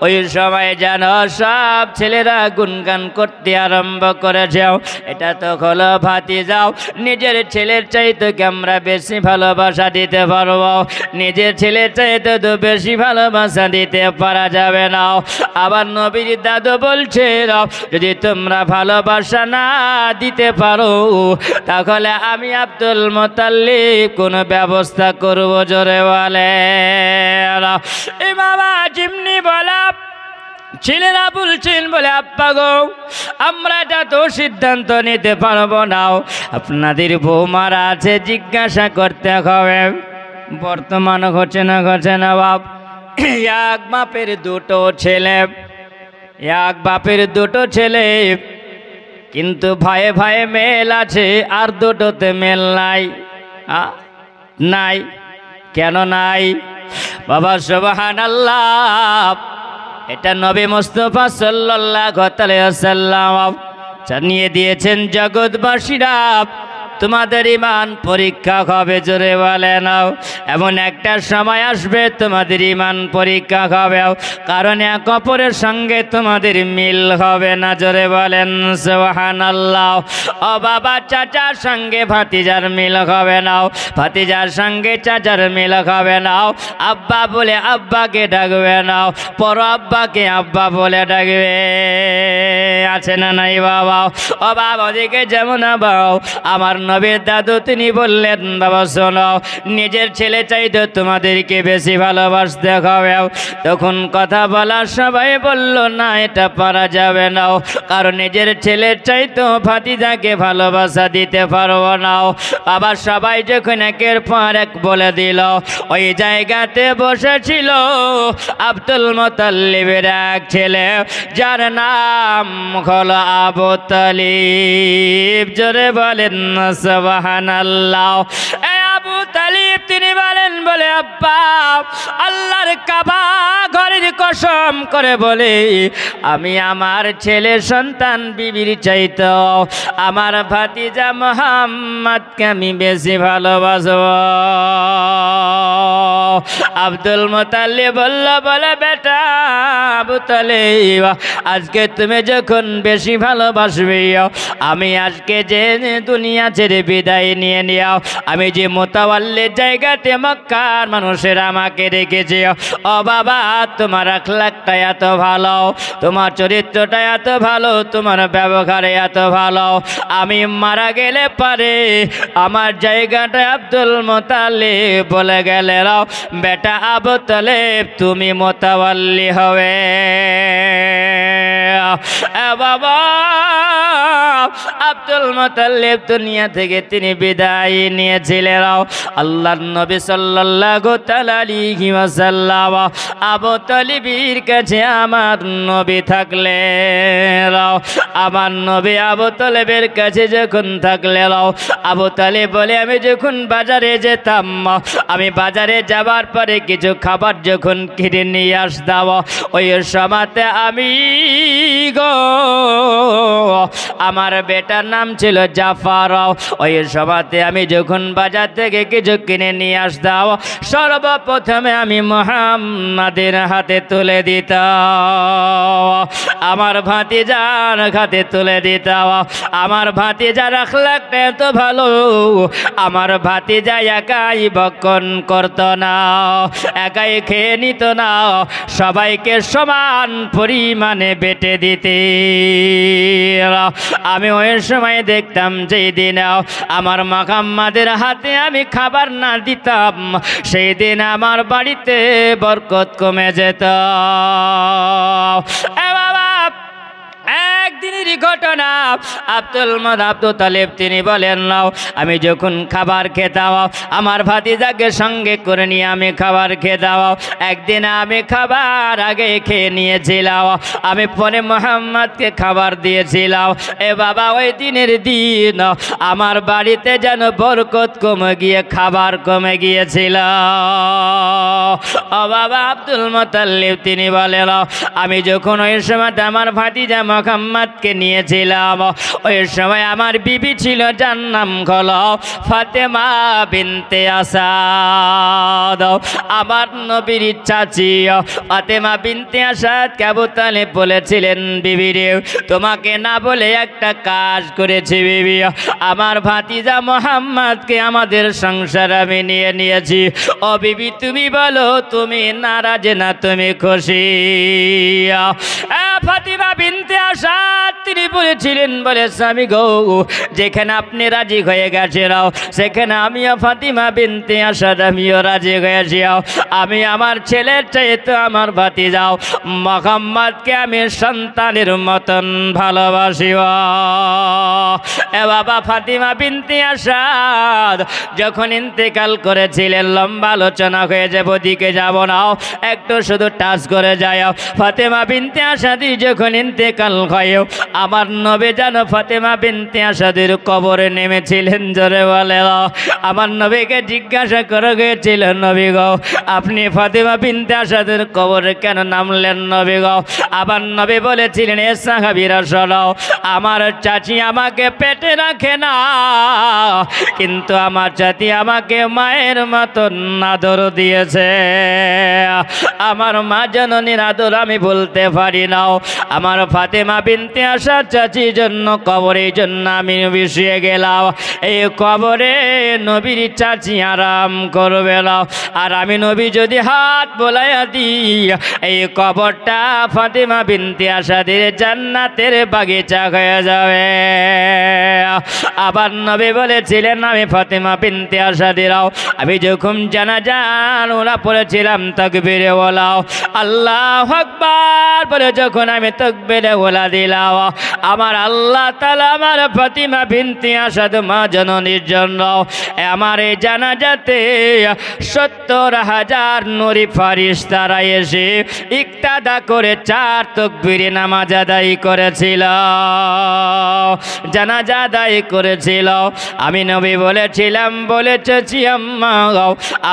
ওই সময় যেন সব ছেলেরা গুনগান করতে আরম্ভ করেছে, এটা তো হলো ভাতিজাও, নিজের ছেলের চাইতে কি আমরা বেশি ভালোবাসা দিতে পারবো? নিজের ছেলের চাইতে তো বেশি ভালোবাসা দিতে পারা যাবে না। আবার নবীর দাদু বলছে, যদি তোমরা ভালোবাসা না দিতে পারো তাহলে আমি আব্দুল মুত্তালিব কোনো ব্যবস্থা করব। জোরে বলে এ বাবা। যেমনি বলা ছেলেরা বলছেন, বলে আব্বা গো, আমরা এটা তো সিদ্ধান্ত নিতে পারবো না, আপনাদের বৌমারা আছে, জিজ্ঞাসা করতে হবে। বর্তমান ঘটে না বাপ, এক বাপের দুটো ছেলে, এক বাপের দুটো ছেলে, কিন্তু ভাইয়ে ভাইয়ে মেল আছে, আর দুটোতে মেল নাই। নাই কেন নাই বাবা? সুবহানাল্লাহ, এটা নবী মুস্তাফা সাল্লাল্লাহু আলাইহি ওয়াসাল্লাম জানিয়ে দিয়েছেন, জগৎবাসীরা তোমাদের ঈমান পরীক্ষা হবে। জোরে বলে নাও, এমন একটা সময় আসবে তোমাদের ঈমান পরীক্ষা হবে, কারণ এক অপরের সঙ্গে তোমাদের মিল হবে না। জোরে বলেন সুবহানাল্লাহ। ও বাবা, চাচার সঙ্গে ভাতিজার মিল হবে না, ভাতিজার সঙ্গে চাচার মিল হবে না, আব্বা বলে আব্বাকে ডাকবে না, পর আব্বাকে আব্বা বলে ডাকবে। আছে না নাই বাবা? ও বাবা, ওদিকে যেমন বাবা আমার নবীর দাদু তিনি বললেন, বাবা শোনো, নিজের ছেলে চাইতে তোমাদেরকে বেশি ভালোবাসতে হবে। তখন কথা বলা সবাই বলল, না এটা পারা যাবে না, কারণ নিজের ছেলের চাইতে ভাতিজাকে ভালোবাসা দিতে পারবো না। আবার সবাই যখন একের পর এক বলে দিল, ওই জায়গাতে বসেছিল আব্দুল মুত্তালিবের এক ছেলে, যার নাম হলো আবু তালিব। জোরে বলেন সুবহানাল্লাহ। আবু তালিব তিনি বলেন, বলে আব্বা, আল্লাহর কাবা ঘরের কসম করে বলে, আমি আমার ছেলে সন্তান বিবির চাইতে আমার ভাতিজা মুহাম্মদকে আমি বেশি ভালোবাসব। আব্দুল মুত্তালিব বলল, বলে বেটা আবু তালিব, আজকে তুমি যখন বেশি ভালোবাসবে, আমি আজকে যে দুনিয়া ছেড়ে বিদায় নিয়ে নিও, আমি যে মুতাওয়াল্লির জায়গাতে মক্কার মানুষেরা আমাকে রেখেছে, ও বাবা তোমার আখলাকটা এত ভালো, তোমার চরিত্রটা এত ভালো, তোমার ব্যবহার এত ভালো, আমি মারা গেলে পারে আমার জায়গাটা আব্দুল মুত্তালিব বলে গেলে, বেটা আবু তালিব তুমি মুতাওয়াল্লি হবে। বাবা আব্দুল মুত্তালিব দুনিয়া থেকে তিনি বিদায় নিয়েছিলেন। আল্লাহর নবী সাল্লাল্লাহু তাআলা আলাইহি ওয়াসাল্লাম আবু তালিবের কাছে আমার নবী থাকলেন, আমার নবী আবু তালিবের কাছে যখন থাকলেন, আবু তালিব বলে, আমি যখন বাজারে যেতাম, আমি বাজারে যাবার পরে কিছু খাবার যখন কিনে নিয়ে আসতাম, ওই সময়তে আমি গো, আমার বেটার নাম ছিল জাফর, ওই সময়তে আমি যখন বাজার থেকে কিছু কিনে নিয়ে আসতাম, সর্বপ্রথমে আমি মুহাম্মাদের হাতে তুলে দিতাম, আমার ভাতিজার হাতে তুলে দিতাম। আমার ভাতিজার আখলাকটা এত ভালো, আমার ভাতিজা একাই বক্ষণ করত না, একাই খেয়ে নিত না, সবাইকে সমান পরিমাণে বেটে দিতে। আমি ওই সময় দেখতাম যেই দিন আমার মুহাম্মাদের হাতে আমি খাবার না দিতাম, সেই দিন আমার বাড়িতে বরকত কমে যেত। একদিনেরই ঘটনা, আব্দুল তালিব তিনি বলেন, আমি যখন খাবার খেতাম, আমার ভাতিজাকে সঙ্গে করে নিয়ে আমি খাবার খেতাম। একদিন আমি খাবার আগে খেয়ে নিয়েছিলাম, আমি পরে মুহাম্মদকে খাবার দিয়েছিলাম। এ বাবা, ওই দিনের দিন আমার বাড়িতে যেন বরকত কমে গিয়ে খাবার কমে গিয়েছিল। ও বাবা আব্দুল মুত্তালিব তিনি বলেন আমি যখন ওই সময় আমার ভাতিজা মুহাম্মদকে নিয়েছিলাম ওই সময় আমার বিবি ছিল যার নাম হলো ফাতেমা বিনতে আসাদ। আমার নবীর চাচি ফাতেমা বিনতে আসাদ আবু তালেব বলেছিলেন বিবি রে তোমাকে না বলে একটা কাজ করেছি বিবি, আমার ভাতিজা মুহাম্মদকে আমাদের সংসার আমি নিয়েছি। ও বিবি তুমি বলো তুমি নারাজ না তুমি খুশি? ফাতিমা বিনতে আসাদ তিনি বলেছিলেন বলে স্বামী গো যেখানে আপনি রাজি হয়ে গেছেন সেখানে আমিও ফাতিমা বিনতে আসাদ আমিও রাজি হয়েছি। আমি আমার ছেলের চাইতে আমার ভাতিজাও মুহাম্মদকে আমি সন্তানের মতন ভালোবাসি। এ বাবা ফাতিমা বিনতে আসাদ যখন ইন্তেকাল করেছিলেন লম্বা আলোচনা হয়ে যাব দিকে যাব না একটু শুধু টাচ করে যায়। ফাতেমা বিনতে আসাদি যখন ইন্তেকাল হয় আমার নবী জানো ফাতেমা বিনতে আসাদের কবরে নেমেছিলেন। জোরে বলে আমার নবীকে জিজ্ঞাসা করে গিয়েছিল নবী গো আপনি ফাতেমা বিনতে আসাদের কবরে কেন নামলেন নবী গো? আবার নবী বলেছিলেন এ সাহাবীরা শোনো আমার চাচি আমাকে পেটে রাখে না কিন্তু আমার চাচি আমাকে মায়ের মতন আদর দিয়েছে। আমার মা জননীর আদর আমি বলতে পারি না। আমার ফাতেমা বিনতে আসাদ চাচির জন্য কবরের জন্য আমি বসিয়ে গেলাম। এই কবরে নবীর চাচি আরাম করবে না আর আমি নবী যদি হাত বোলাইয়া দিই এই কবরটা ফাতেমা বিনতে আসাদের জান্নাতের বাগিচা হয়ে যাবে। আবার নবী বলেছিলেন আমি ফাতেমা বিনতে আসাদের আমি যখন জানাজার ওরা পড়েছিলাম তাকবীরে ওলাও আল্লাহু আকবার বলে যখন আমি তাকবীরে ওলা দিলাম আমার আল্লাহ তাআলা আমার ফাতেমা বিনতে আসাদ মা জননীর জন্য আমার এই জানাজাতে ৭০,০০০ নূরি ফেরেশতারা এসে ইক্তাদা করে 4 তাকবীরে নামাজ আদায় করেছিল জানাজা আদায় করেছিল। আমি নবী বলেছিলাম বলেছি আম্মা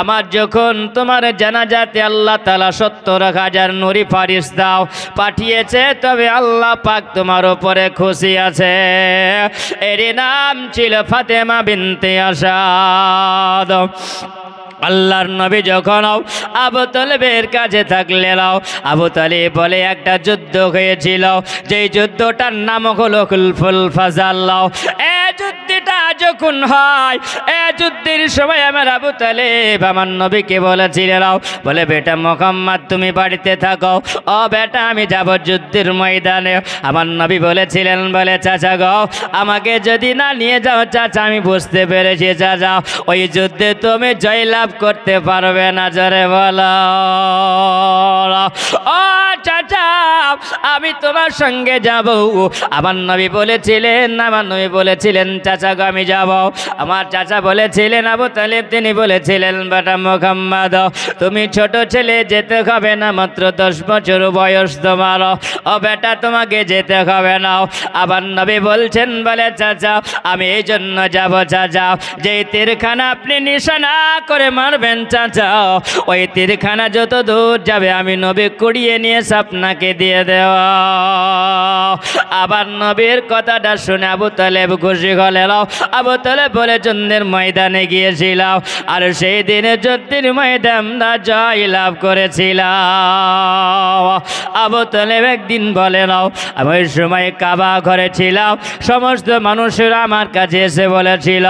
আমার যখন তোমার জানাজাতে আল্লাহ তাআলা ৭০,০০০ নূরি ফেরেশতা পাঠিয়েছে তবে আল্লাহ পাক তোমার উপরে খুশি আছে। এর নাম ছিল ফাতেমা বিনতে আসাদ। আল্লাহর নবী যখন আবু তালেবের কাছে থাকলেন আবু তালেব বলে একটা যুদ্ধ হয়েছিল যেই যুদ্ধটার নাম হলো খুলফুল ফাজাল। এই যুদ্ধটা যখন হয় এই যুদ্ধের সময় আমার আবু তালেব আমার নবীকে বলেছিলেন বলে বেটা মুহাম্মদ তুমি বাড়িতে থাকো ও বেটা আমি যাব যুদ্ধের ময়দানে। আমার নবী বলেছিলেন বলে চাচা গো আমাকে যদি না নিয়ে যাও চাচা আমি বুঝতে পেরেছি চাচা ওই যুদ্ধে তুমি জয়লাভ করতে পারবে না। জোরে বলো ও চাচা আমি তোমার সঙ্গে যাব। আমার নবী বলেছিলেন চাচা গো আমি যাব। আমার চাচা বলেছিলেন আবু তালেব তিনি বলেছিলেন বেটা মুহাম্মদ তুমি ছোট ছেলে যেতে হবে না মাত্র 10 বছর বয়স তোমার ও বেটা তোমাকে যেতে হবে না। আবার নবী বলছেন বলে চাচা আমি এই জন্য যাব চাচা যে তীরখানা আপনি নিশানা করে মারবেন চাচা ওই তীরখানা যত দূর যাবে আমি নবী কুড়িয়ে নিয়ে আপনাকে দিয়ে দেওয়া। আবার নবীর কথাটা শুনে আবু তালেব খুশি হলেন। আবু তালেব বলে যুদ্ধের ময়দানে গিয়েছিলাম আর সেই দিনে যুদ্ধের ময়দানটা জয় লাভ করেছিলাম। আবু তালেব একদিন বলেন আমি ওই সময় কাবা ঘরে ছিলাম সমস্ত মানুষেরা আমার কাছে এসে বলেছিল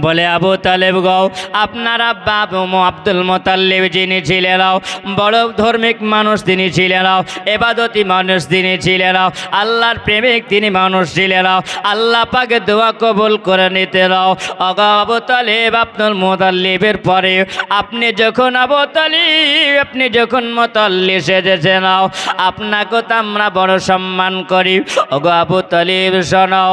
বলে আবু তালেব গো আপনার আব্বা আব্দুল মুত্তালিব যিনি ছিলেন বড় ধার্মিক মানুষ তিনি ছিলেন ইবাদতি মানুষ তিনি ছিলেন আল্লাহর প্রেমিক তিনি মানুষ ছিলেন আল্লাহ পাকের দোয়া কবুল করে নিতেন। আবু তালেব আব্দুল মুত্তালিবের পরে আপনি যখন আবু তালেব আপনি যখন মুত্তালিব সেজেছেন আপনাকে তো আমরা বড় সম্মান করি। আবু তালেব শোনো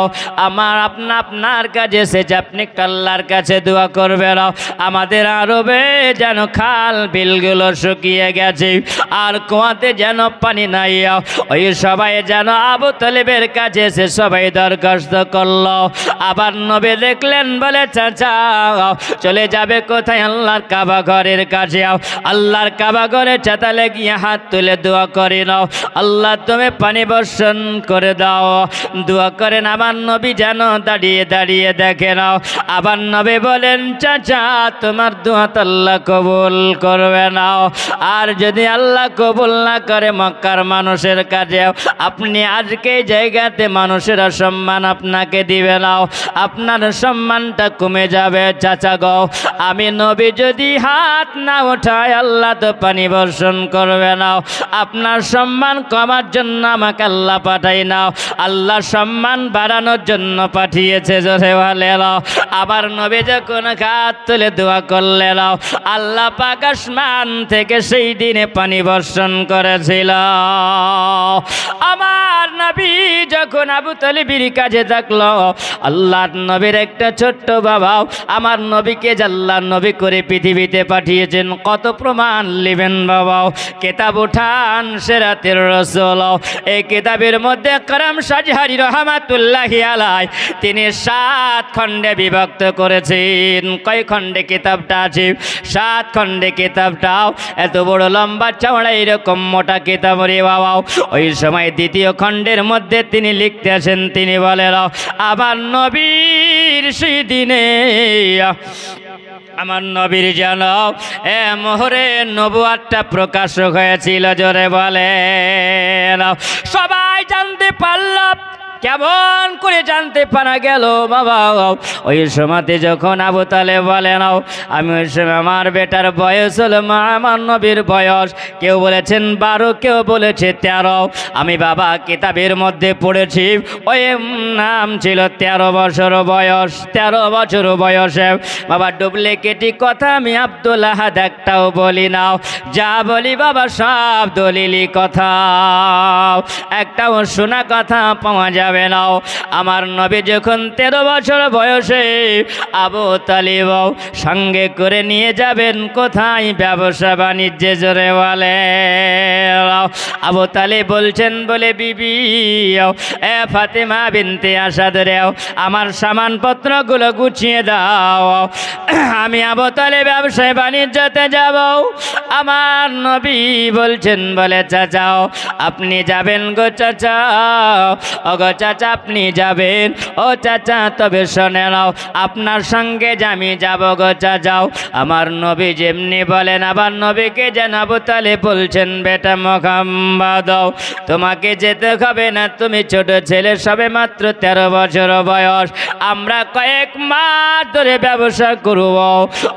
আমার আপনার কাছে এসেছে আপনি আল্লাহর কাছে দোয়া করবে না আমাদের আরবে যেন খাল বিলগুলো শুকিয়ে গেছে আর কুয়াতে যেন পানি নাই ওই সবাই যেন আবু তালেবের কাছে এসে সবাই দরখাস্ত করলো আবার নবী দেখলেন বলে চাচা চলে যাবে কোথায় আল্লাহর কাবা ঘরের কাছে আল্লাহর কাবা ঘরে চাতালে গিয়ে হাত তুলে দোয়া করে নাও আল্লাহ তুমি পানি বর্ষণ করে দাও দোয়া করেন আমার নবী যেন দাঁড়িয়ে দাঁড়িয়ে দেখে নাও আবার নবী বলেন চাচা তোমার দোয়া তো আল্লাহ কবুল করবে নাও আর যদি আল্লাহ কবুল না করে মক্কার মানুষের কাছে আপনি আজকে জায়গাতে মানুষেরা সম্মান আপনাকে দিবে নাও আপনার সম্মানটা কমে যাবে চাচা গো আমি নবী যদি হাত না ওঠায় আল্লাহ তো পানি বর্ষণ করবে নাও আপনার সম্মান কমার জন্য আমাকে আল্লাহ পাঠাই নাও আল্লাহ সম্মান বাড়ানোর জন্য পাঠিয়েছে জোরে বলে নাও আবার নবী যখন হাত তুলে দোয়া করলে নাও আল্লাহ পাক আসমান থেকে সেই দিনে পানি বর্ষণ করেছিল আমার নবী যখন আবু তালেবের কাছে থাকলো আল্লাহর নবীর একটা ছোট্ট বাবা আমার নবীকে আল্লাহর নবী করে পৃথিবীতে পাঠিয়েছেন কত প্রমাণ নেবেন বাবা কিতাব উঠান সিরাতের রাসূল এই কিতাবের মধ্যে করম সাজহারি রহমাতুল্লাহি আলাইহি তিনি 7 খণ্ডে বিভক্ত করেছেন কয় খণ্ডে কিতাবটা আছে 7 খণ্ডে কিতাবটাও এত বড় লম্বা চওড়া এরকম মোটা কিতাব রে বাবা ওই সময় দ্বিতীয় খণ্ডের মধ্যে তিনি লিখতে আসেন তিনি বলেন আবার নবীর সেই দিনে আমার নবীর যেন মোহরে নবুয়াতটা প্রকাশ হয়েছিল জোরে বলে সবাই জানতে পারল কেমন করে জানতে পারা গেল বাবা ওই সময়তে যখন আবু তালেব বলে নাও আমি ওই সময় আমার বেটার বয়স হলো মা আমার নবীর বয়স কেউ বলেছেন 12 কেউ বলেছে 13 আমি বাবা কিতাবের মধ্যে পড়েছি ওই নাম ছিল 13 বছর বয়স 13 বছর বয়সে বাবা ডুপ্লিকেটি কথা আমি আব্দুল আহাদ একটাও বলি নাও যা বলি বাবা সব দলিলি কথা একটাও শোনা কথা পাওয়া যাবে নাও আমার নবী যখন 13 বছর বয়সে আবু তালেব সঙ্গে করে নিয়ে যাবেন কোথায় ব্যবসা বাণিজ্যে জোরে বলে আবু তালেব বলছেন বলে বিবি এ ফাতেমা বিনতে আসাদ রেও আমার সামানপত্রগুলো গুছিয়ে দাও আমি আবু তালেব ব্যবসায় বাণিজ্যতে যাব আমার নবী বলছেন বলে চাচাও আপনি যাবেন গো চাচা ও গো চাচা আপনি যাবেন ও চাচা তবে শুনে নাও আপনার সঙ্গে আমি যাব গো চাচাও আমার নবী যেমনি বলেন আবার নবীকে যেন আবু তালেব বলছেন বেটা মুহাম্মদ তোমাকে যেতে হবে না তুমি ছোট ছেলে সবে মাত্র 13 বছর বয়স আমরা কয়েক মাস ধরে ব্যবসা করব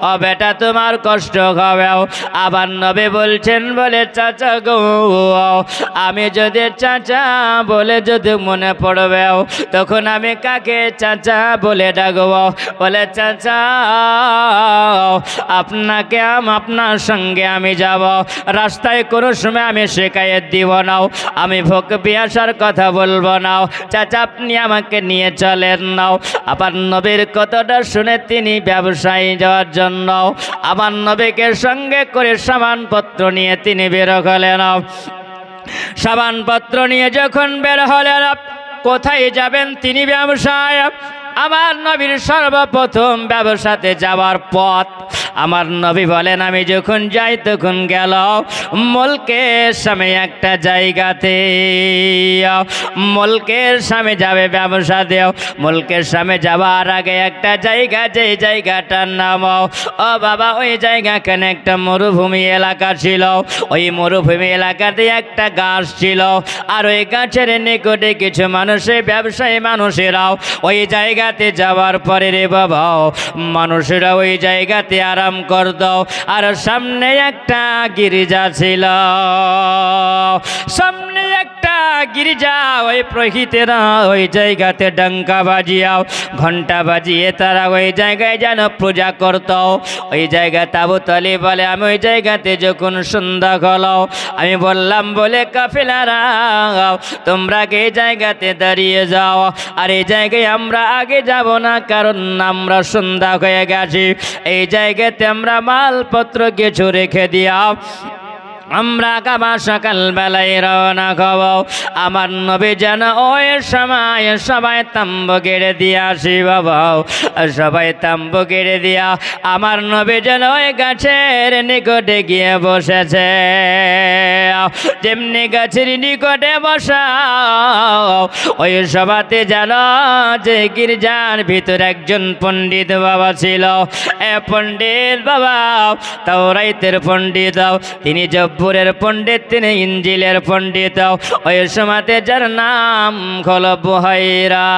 ও বেটা তোমার কষ্ট হবে আবার নবী বলছেন বলে চাচা গো আমি যদি চাচা বলে যদি মনে পড়বে তখন আমি কাকে চাচা বলে ডাকব বলে চাচা আপনাকে আপনার সঙ্গে আমি যাব রাস্তায় কোনো সময় আমি শিকায়ত দিব না আমি ভোগ পিয়াসার কথা বলবো না চাচা আপনি আমাকে নিয়ে চলেন নাও আবার নবীর কথাটা শুনে তিনি ব্যবসায়ী যাওয়ার জন্য আমার নবীকে সঙ্গে করে সামানপত্র নিয়ে তিনি বের হলেন সামানপত্র নিয়ে যখন বের হলেন কোথায় যাবেন তিনি ব্যবসায় আমার নবীর সর্বপ্রথম ব্যবসাতে যাওয়ার পথ আমার নবী বলেন আমি যখন যাই তখন গেল মুলকের সামনে একটা জায়গাতে মুলকের সামনে যাবে ব্যবসা দেও মুলকের সামনে যাওয়ার আগে একটা জায়গা যেই জায়গাটার নাম ও বাবা ওই জায়গাখানে একটা মরুভূমি এলাকা ছিল ওই মরুভূমি এলাকাতে একটা গাছ ছিল আর ওই গাছের নিকটে কিছু মানুষের ব্যবসায়ী মানুষেরাও ওই জায়গাতে যাওয়ার পরে রে বাবা মানুষেরা ওই জায়গাতে আরাম করত আর সামনে একটা গির্জা ছিল সামনে একটা গির্জা ওই প্রহিতেরা ওই জায়গাতে ডঙ্কা বাজিয়াও ঘন্টা বাজিয়ে তারা ওই জায়গায় যেন পূজা করত। ওই জায়গাতে আবু তালিব বলে আমি ওই জায়গাতে যখন সন্ধ্যা হলো আমি বললাম বলে কাফেলারা তোমরা এই জায়গাতে দাঁড়িয়ে যাও, আর এই জায়গায় আমরা আগে যাব না, কারণ আমরা সন্ধ্যা হয়ে গেছি। এই জায়গাতে আমরা মালপত্র কিছু রেখে দিও, আমরা আবার সকালবেলায় রওনা হব। আমার নবী যেন ওই সময় সবাই তাম্বু গেড়ে দিয়ে আসি বাবা, সবাই তাম্বু গেড়ে দিয়া আমার নবী যেন ওই গাছের নিকটে গিয়ে বসেছে। যেমনি গাছের নিকটে বসা ওই সভাতে যেন যে গির্জার ভিতরে একজন পণ্ডিত বাবা ছিল। এ পণ্ডিত বাবা তাওরাতের পণ্ডিত, তিনি জব্বুরের পণ্ডিত, তিনি ইঞ্জিলের পণ্ডিত। ওই সময়তে যার নাম হলো বুহাইরা।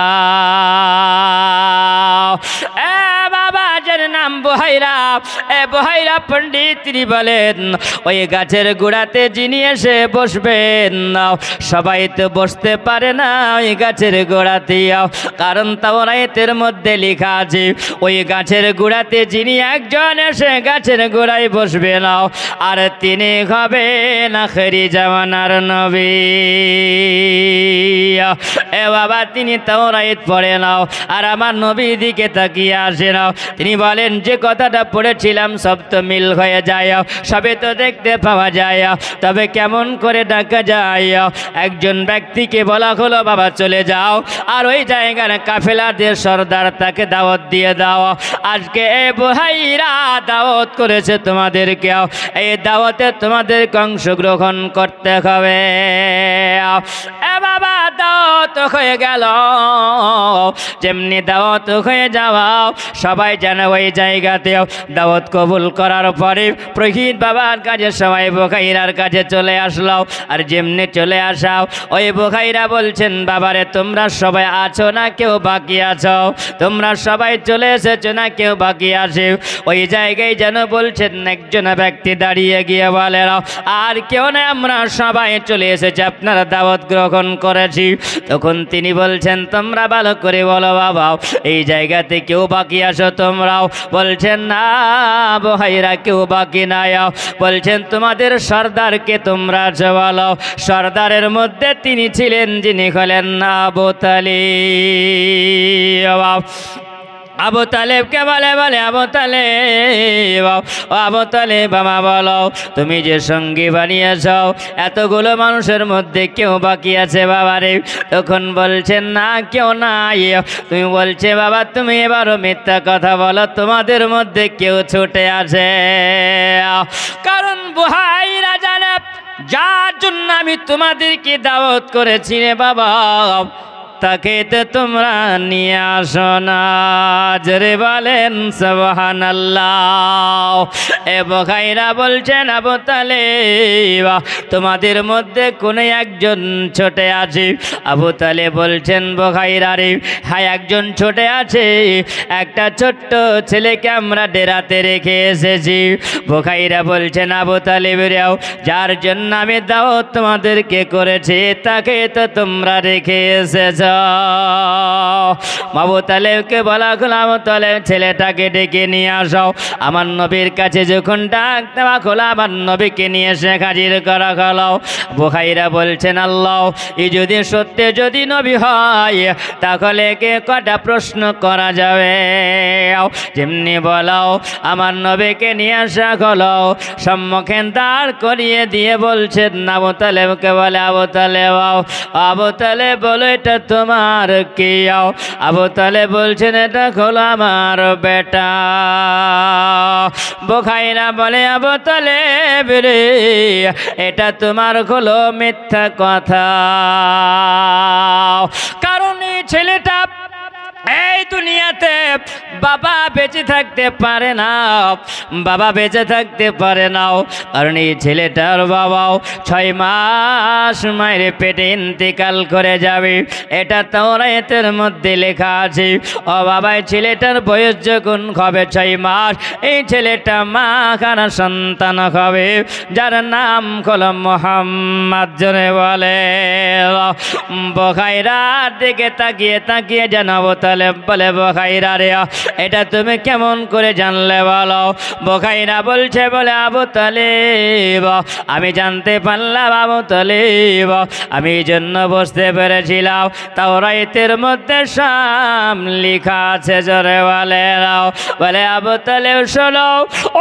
এ বাবা যার নাম বুহাইরা, এ বুহাইরা পণ্ডিত তিনি বলেন ওই গাছের গোড়াতে যিনি এসে বসবেন সবাই তো বসতে পারে না ওই গাছের গোড়াতে, কারণ তাওরাতের মধ্যে লেখা আছে ওই গাছের গোড়াতে যিনি একজন এসে গাছের গোড়ায় বসবে না আর তিনি হবেন আখেরি জামানার নবী। এ বাবা তিনি তাওরাত পড়ে নাও আর আমার নবীর দিকে তাকিয়ে আসে নাও। তিনি বলেন যে কথাটা পড়েছিলাম সব তো মিল হয়ে যায়, সবে তো দেখতে পাওয়া যায়, তবে কেমন করে ডাকা যায়? একজন ব্যক্তিকে বলা হলো বাবা চলে যাও আর ওই জায়গার কাফেলাদের সর্দার তাকে দাওয়াত দিয়ে দাও। আজকে এ বুহাইরা দাওয়াত করেছে তোমাদেরকে, এই দাওয়াতে তোমাদেরকে অংশগ্রহণ করতে হবে। এ বাবা দাওয়াত হয়ে গেল। যেমনি দাওয়াত হয়ে যাওয়া সবাই যেন ওই জায়গাতে দাওয়াত কবুল করার পরে প্রহিত বাবার কাছে সবাই বুহাইরার কাছে চলে আসলো। আর যেমনি চলে আসাও ওই বুহাইরা বলছেন বাবারে তোমরা সবাই আছো না কেউ বাকি আছো? তোমরা সবাই চলে এসেছো না কেউ বাকি আছে? ওই জায়গায় যেন বলছেন একজন ব্যক্তি দাঁড়িয়ে গিয়ে বলে আর কেউ না, আমরা সবাই চলে এসেছি, আপনারা দাওয়াত গ্রহণ করেছি। তখন তিনি বলছেন তোমরা ভালো করে বলো বাবা এই জায়গাতে কেউ বাকি আছো তোমরাও? বলছেন না বুহাইরা কেউ বাকি নাই। বলছেন তোমাদের সর্দারকে তোমরা আছো বলো। সর্দারের মধ্যে তিনি ছিলেন যিনি হলেন আবু তালিব। আবু তালেবকে বলে আবু তালেব, আবু তালেব বাবা বলো তুমি যে সঙ্গী বানিয়েছ এতগুলো মানুষের মধ্যে কেউ বাকি আছে বাবারে? তখন বলছেন না কেউ নাই। তুমি বলছে বাবা তুমি এবারও মিথ্যা কথা বলো, তোমাদের মধ্যে কেউ ছুটে আছে। কারণ বুহাইরা জানে যার জন্য আমি তোমাদেরকে দাওয়াত করেছি রে বাবা তাকে তো তোমরা নিয়ে আসো না। জোরে বলেন সুবহানাল্লাহ। এ বুহাইরা বলছেন আবু তালেব তোমাদের মধ্যে কোন একজন ছোটে আছে? আবু তালেব বলছেন বুহাইরা রে হ্যাঁ একজন ছোটে আছে, একটা ছোট্ট ছেলেকে আমরা ডেরাতে রেখে এসেছি। বুহাইরা বলছেন আবু তালেব রেও যার জন্য আমি দাওয়াত তোমাদেরকে করেছি তাকে তো তোমরা রেখে এসেছ। আবু তালেবকে বলা হলো আবু তালেব ছেলেটাকে ডেকে নিয়ে আসো। আমার নবীর কাছে যখন ডাক দেওয়া হলো আমার নবীকে নিয়ে এসে হাজির করা হলো। বুহাইরা বলছেন আল্লাহ এই যদি সত্যি যদি নবী হয় তাহলে কে কটা প্রশ্ন করা যাবে? যেমনি বলাও আমার নবীকে নিয়ে আসা হলো, সম্মুখে দাঁড় করিয়ে দিয়ে বলছেন আবু তালেবকে বলে আবু তালেব, আবু তালেব বলো এটা তোমার কি? আবু তালেব বলছেন এটা হলো আমার বেটা। বুহাইরা বলে আবু তালেব রে এটা তোমার হলো মিথ্যা কথা, কারণ এই ছেলেটা এই দুনিয়াতে বাবা বেঁচে থাকতে পারে না, বাবা বেঁচে থাকতে পারে না, কারণ এই ছেলেটার বাবাও 6 মাস মায়ের পেটে ইন্তেকাল করে যাবে। এটা তাওরাতের মধ্যে লেখা আছে। ও বাবা, ছেলেটার বয়স যখন হবে 6 মাস, এই ছেলেটা মা খানা সন্তান হবে, যার নাম হলো মুহাম্মদ। জনে বলে বুখাইরার দিকে তাকিয়ে তাকিয়ে জানাবো তাহলে বলে, বুখাইরা রে এটা তুমি কেমন করে জানলে বলো? বুখাইরা বলছে, বলে আবু তালিব আমি জানতে পারলাম আবু তালিব, আমি এই জন্য বুঝতে পেরেছিলাম তাওরাতের মধ্যে সব লেখা আছে। জোরে বলে বলে আবু তালিব শোনো,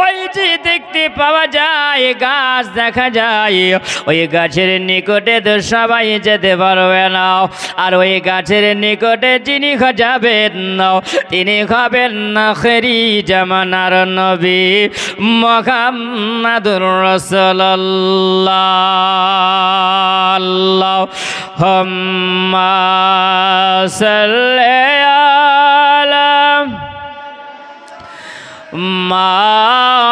ওই যে দেখতে পাওয়া যায় গাছ দেখা যায়, ওই গাছের নিকটে তো সবাই যেতে পারবে না, আর ওই গাছের নিকটে যিনি যাবেন না তিনি হবেন না আখেরি জামানার নবী মুহাম্মাদুর রাসূলুল্লাহ। আল্লাহুম্মা সাল্লি আলা মাওলানা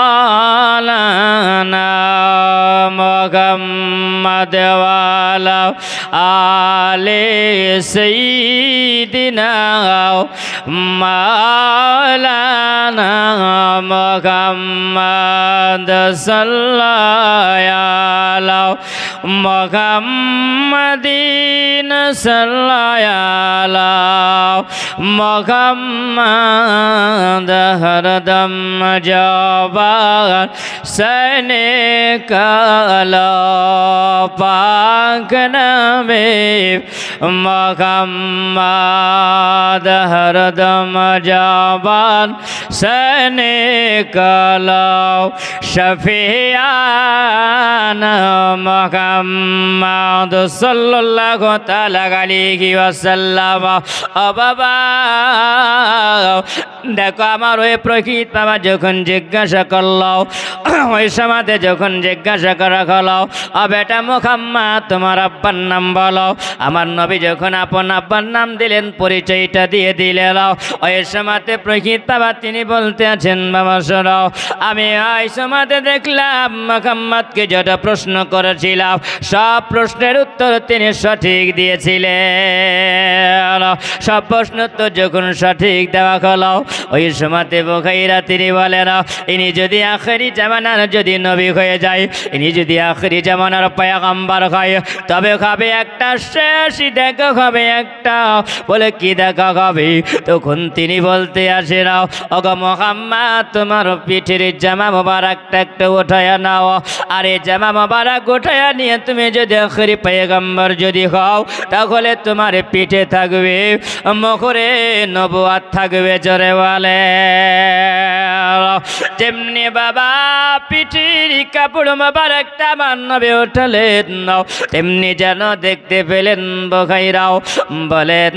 মুহাম্মদ ওয়া আলা আলি সাইয়্যিদিনা মাওলানা মুহাম্মদ সাল্লাল্লাহু আলা মুহাম্মাদিন সাল্লাল্লাহু আলা মুহাম্মদ হরদম জবান সনে কালা পাক নবী মুহাম্মদ হরদম জবান সনে কালা শফিয়ান মুহাম্মদ সাল্লাল্লাহু তাআলা আলাইহি ওয়াসাল্লাম। ও বাবা দেখো, আমার ওই প্রকৃত বাবা যখন জিজ্ঞাসা করলো, ওই সমাজে যখন জিজ্ঞাসা করা হলো, ও বেটা মুহাম্মদ তোমার আব্বার নাম বলো। আমার নবী যখন আপন আব্বার নাম দিলেন, পরিচয়টা দিয়ে দিলেন, ওই সমাজে প্রকৃত বাবা তিনি বলতে আছেন, বাবা শোনো, আমি ওই সমাজে দেখলাম মুহাম্মদকে যেটা প্রশ্ন করেছিলাম সব প্রশ্নের উত্তর তিনি সঠিক দিয়েছিলেন। সব প্রশ্ন তো যখন সঠিক দেওয়া হলো, ওই সময়তে বুখাইরা তিনি বলেন, ইনি যদি আখেরি জামানার যদি নবী হয়ে যায়, ইনি যদি আখেরি জামানার পয়গম্বর হয়, তবে হবে একটা শেষ দেখা হবে একটা। বলে কি দেখা হবে? তখন তিনি বলতে আসেন, ওগো মুহাম্মদ তোমার পিঠের জামা মোবারকটা একটু উঠায়া নাও, আর এই জামা মোবারক উঠায়া নিয়ে তুমি যদি আখেরি পয়গম্বর যদি হও, তাহলে তোমার পিঠে থাকবে মুখরে নবুয়ত থাকবে। জোরে বলে যেমনি বাবা পিঠির কাপড় মোবারকটা আমার নবী উঠালেন, তেমনি যেন দেখতে পেলেন বুখাইরাও বলেন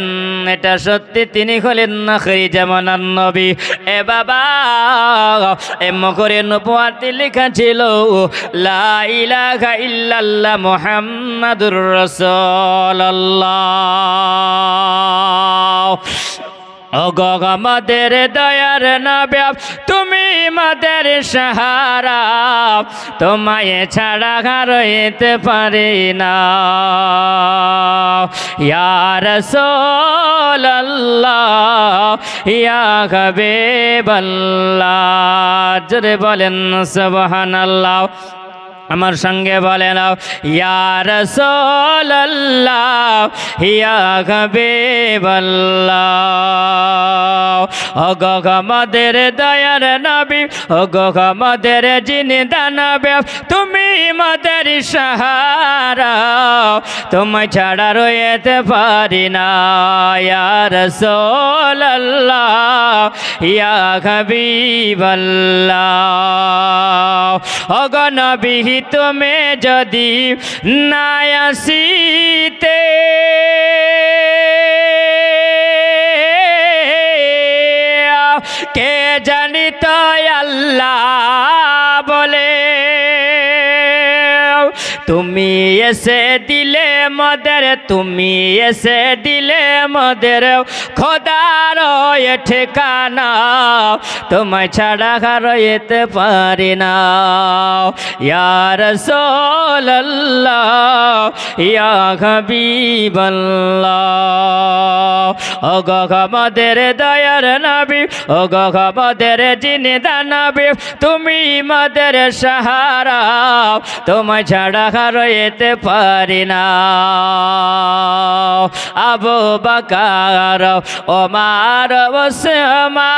এটা সত্যি তিনি হলেন আখেরি জামানার নবী। এ বাবা এ মুখরে নবুয়তে লেখা ছিল লা ইলাহা ইল্লাল্লাহ মুহাম্মাদুর রাসূলুল্লাহ। ওগো আমাদের দয়ার নবী তুমি আমাদের সাহারা, তোমায় ছাড়া হারাইতে পারি না। ইয়া রাসূলুল্লাহ ইয়া হাবিবাল্লাহ। জোরে বলেন সুবহানাল্লাহ। আমার সঙ্গে বলেন ইয়া রাসূলুল্লাহ ইয়া হাবিবাল্লাহ। ওগো আমাদের দয়ার নবী, ওগো আমাদের জিন্দা নবী, তুমি আমাদের সাহারা, তোমায় ছাড়া রইতে পারি না। ইয়া রাসূলুল্লাহ ইয়া হাবিবাল্লাহ। ওগো নবী তুমি যদি না আসিতে, কে জানিত আল্লাহ বলে তুমি এসে দিলে মদের, তুমি এসে দিলে মদের খোদার ঠিকানা, তোমায় ছাড়া রইতে পারি না। ইয়া রাসূলুল্লাহ ইয়া হাবিবাল্লাহ, ও গো আমাদের দয়ার নবী, ও গো আমাদের জিন্দা নবী, তুমি আমাদের সাহারা, তোমায় ছাড়া রইতে পারি না। আবু বকর ওমর ওসমান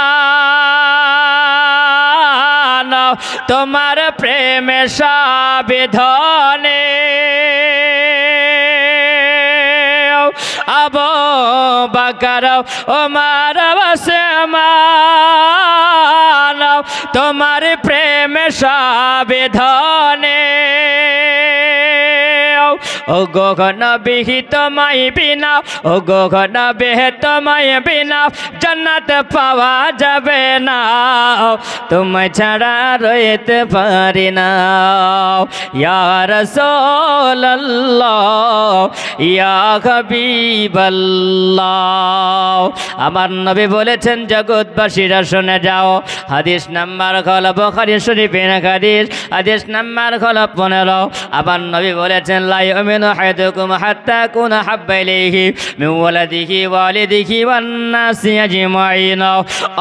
তোমার প্রেমে সাবিধানে, আবু বকর ওমর ওসমান তোমার প্রেমে সাবিধানে, ও গো নবী তোমায় বিনা, ও গো নবী তোমায় বিনা জান্নাত পাওয়া যাবে না, তোমায় ছাড়া রইতে পারি না। ইয়া রাসূলুল্লাহ ইয়া হাবিবাল্লাহ, আমার নবী বলেছেন জগৎবাসীরা শুনে যাও। হাদিস নাম্বার হল বুখারী শরীফের হাদিস, হাদিস নাম্বার হল 15। আমার নবী বলেছেন লা ইউমিনু আহাদুকুম হাত্তা কুনা হাব্বা ইলাইহি মিন ওয়ালাদিহি ওয়ালিদিহি ওয়ান নাসি আজমাইন।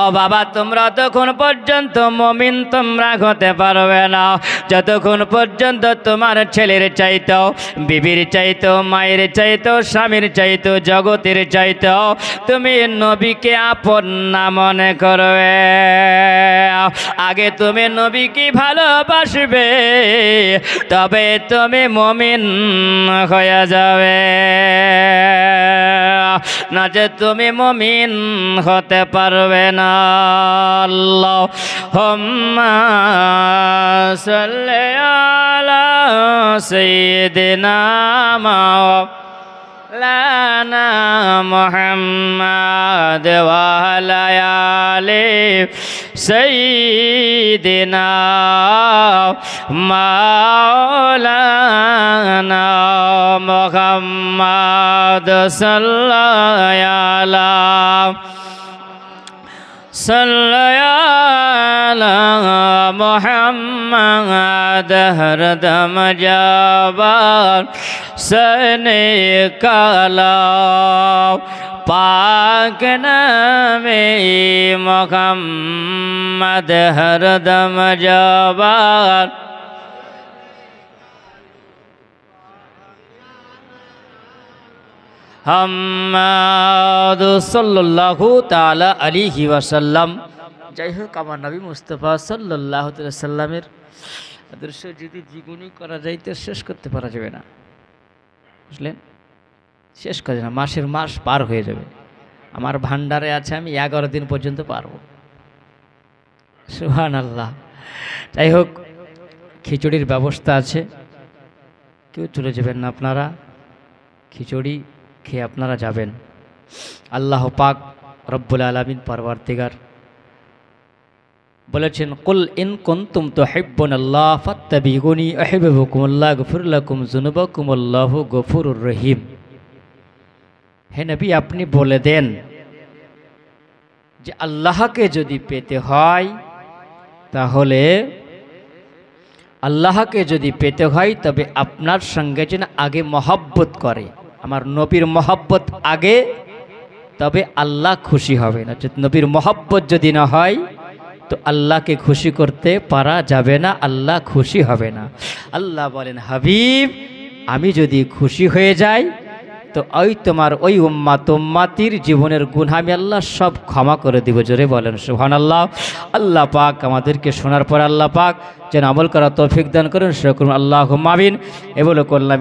ও বাবা, তোমরা তখন পর্যন্ত মুমিন তোমরা হতে পারবে না যতক্ষণ পর্যন্ত তোমার ছেলের চাইতো, বিবির চাইতো, মায়ের চাইতো, স্বামীর চাইতো, জগতের চাইতো তুমি নবীকে আপন না মনে করবে। আগে তুমি নবীকে ভালোবাসবে, তবে তুমি মুমিন হয়ে যাবে, না যে তুমি মুমিন হতে পারবে না। আল্লাহুম্মা সাল্লি আলা সাইয়্যিদিনা মাওলানা মুহাম্মাদ ওয়া আলা আলি সাইয়্যিদিনা মাওলানা মুহাম্মাদ সাল্লাল্লাহু মুহাম্মাদ হরদম জবান সনে কালা পাক নামে মুহাম্মাদ হরদম জবান। মুহাম্মাদ সাল্লাল্লাহু তাআলা আলাইহি ওয়াসাল্লাম। যাই হোক, আমার নবী মুস্তাফা সাল্লাল্লাহু তাআলা সাল্লামের আদর্শ যদি জীবনী করা যাইতে শেষ করতে পারা যাবে না, বুঝলেন? শেষ করা যাবে না, মাসের মাস পার হয়ে যাবে। আমার ভান্ডারে আছে, আমি 11 দিন পর্যন্ত পারবো। সুবহানাল্লাহ। যাই হোক, খিচুড়ির ব্যবস্থা আছে, কেউ চলে যাবেন না আপনারা, খিচুড়ি খেয়ে আপনারা যাবেন। আল্লাহ পাক রব্বুল আলামিন পরওয়ারদিগার বলেছেন, কুল ইন কুনতুম তুহিব্বুনাল্লাহ ফাত্তাবিউনি আহিব্বুকুমুল্লাহ গফির লাকুম যুনুবাকুমুল্লাহু গফুরুর রহিম। হে নবী, আপনি বলে দেন যে আল্লাহকে যদি পেতে হয়, তাহলে আল্লাহকে যদি পেতে হয় তবে আপনার সঙ্গে যেন আগে মহব্বত করে, আমার নবীর মহব্বত আগে, তবে আল্লাহ খুশি হবে না। নবীর মহব্বত যদি না হয় তো আল্লাহকে খুশি করতে পারা যাবে না, আল্লাহ খুশি হবে না। আল্লাহ বলেন, হাবিব, আমি যদি খুশি হয়ে যাই তো ওই তোমার ওই উম্মাতির জীবনের গুনাহ আমি আল্লাহ সব ক্ষমা করে দিব। জোরে বলেন সুবহানাল্লাহ। আল্লাহ পাক আমাদেরকে শোনার পর আল্লাহ পাক যেন আমল করা তৌফিক দান করেন, সেরকম আল্লাহুম্মা আমিন। এ বলে করলাম।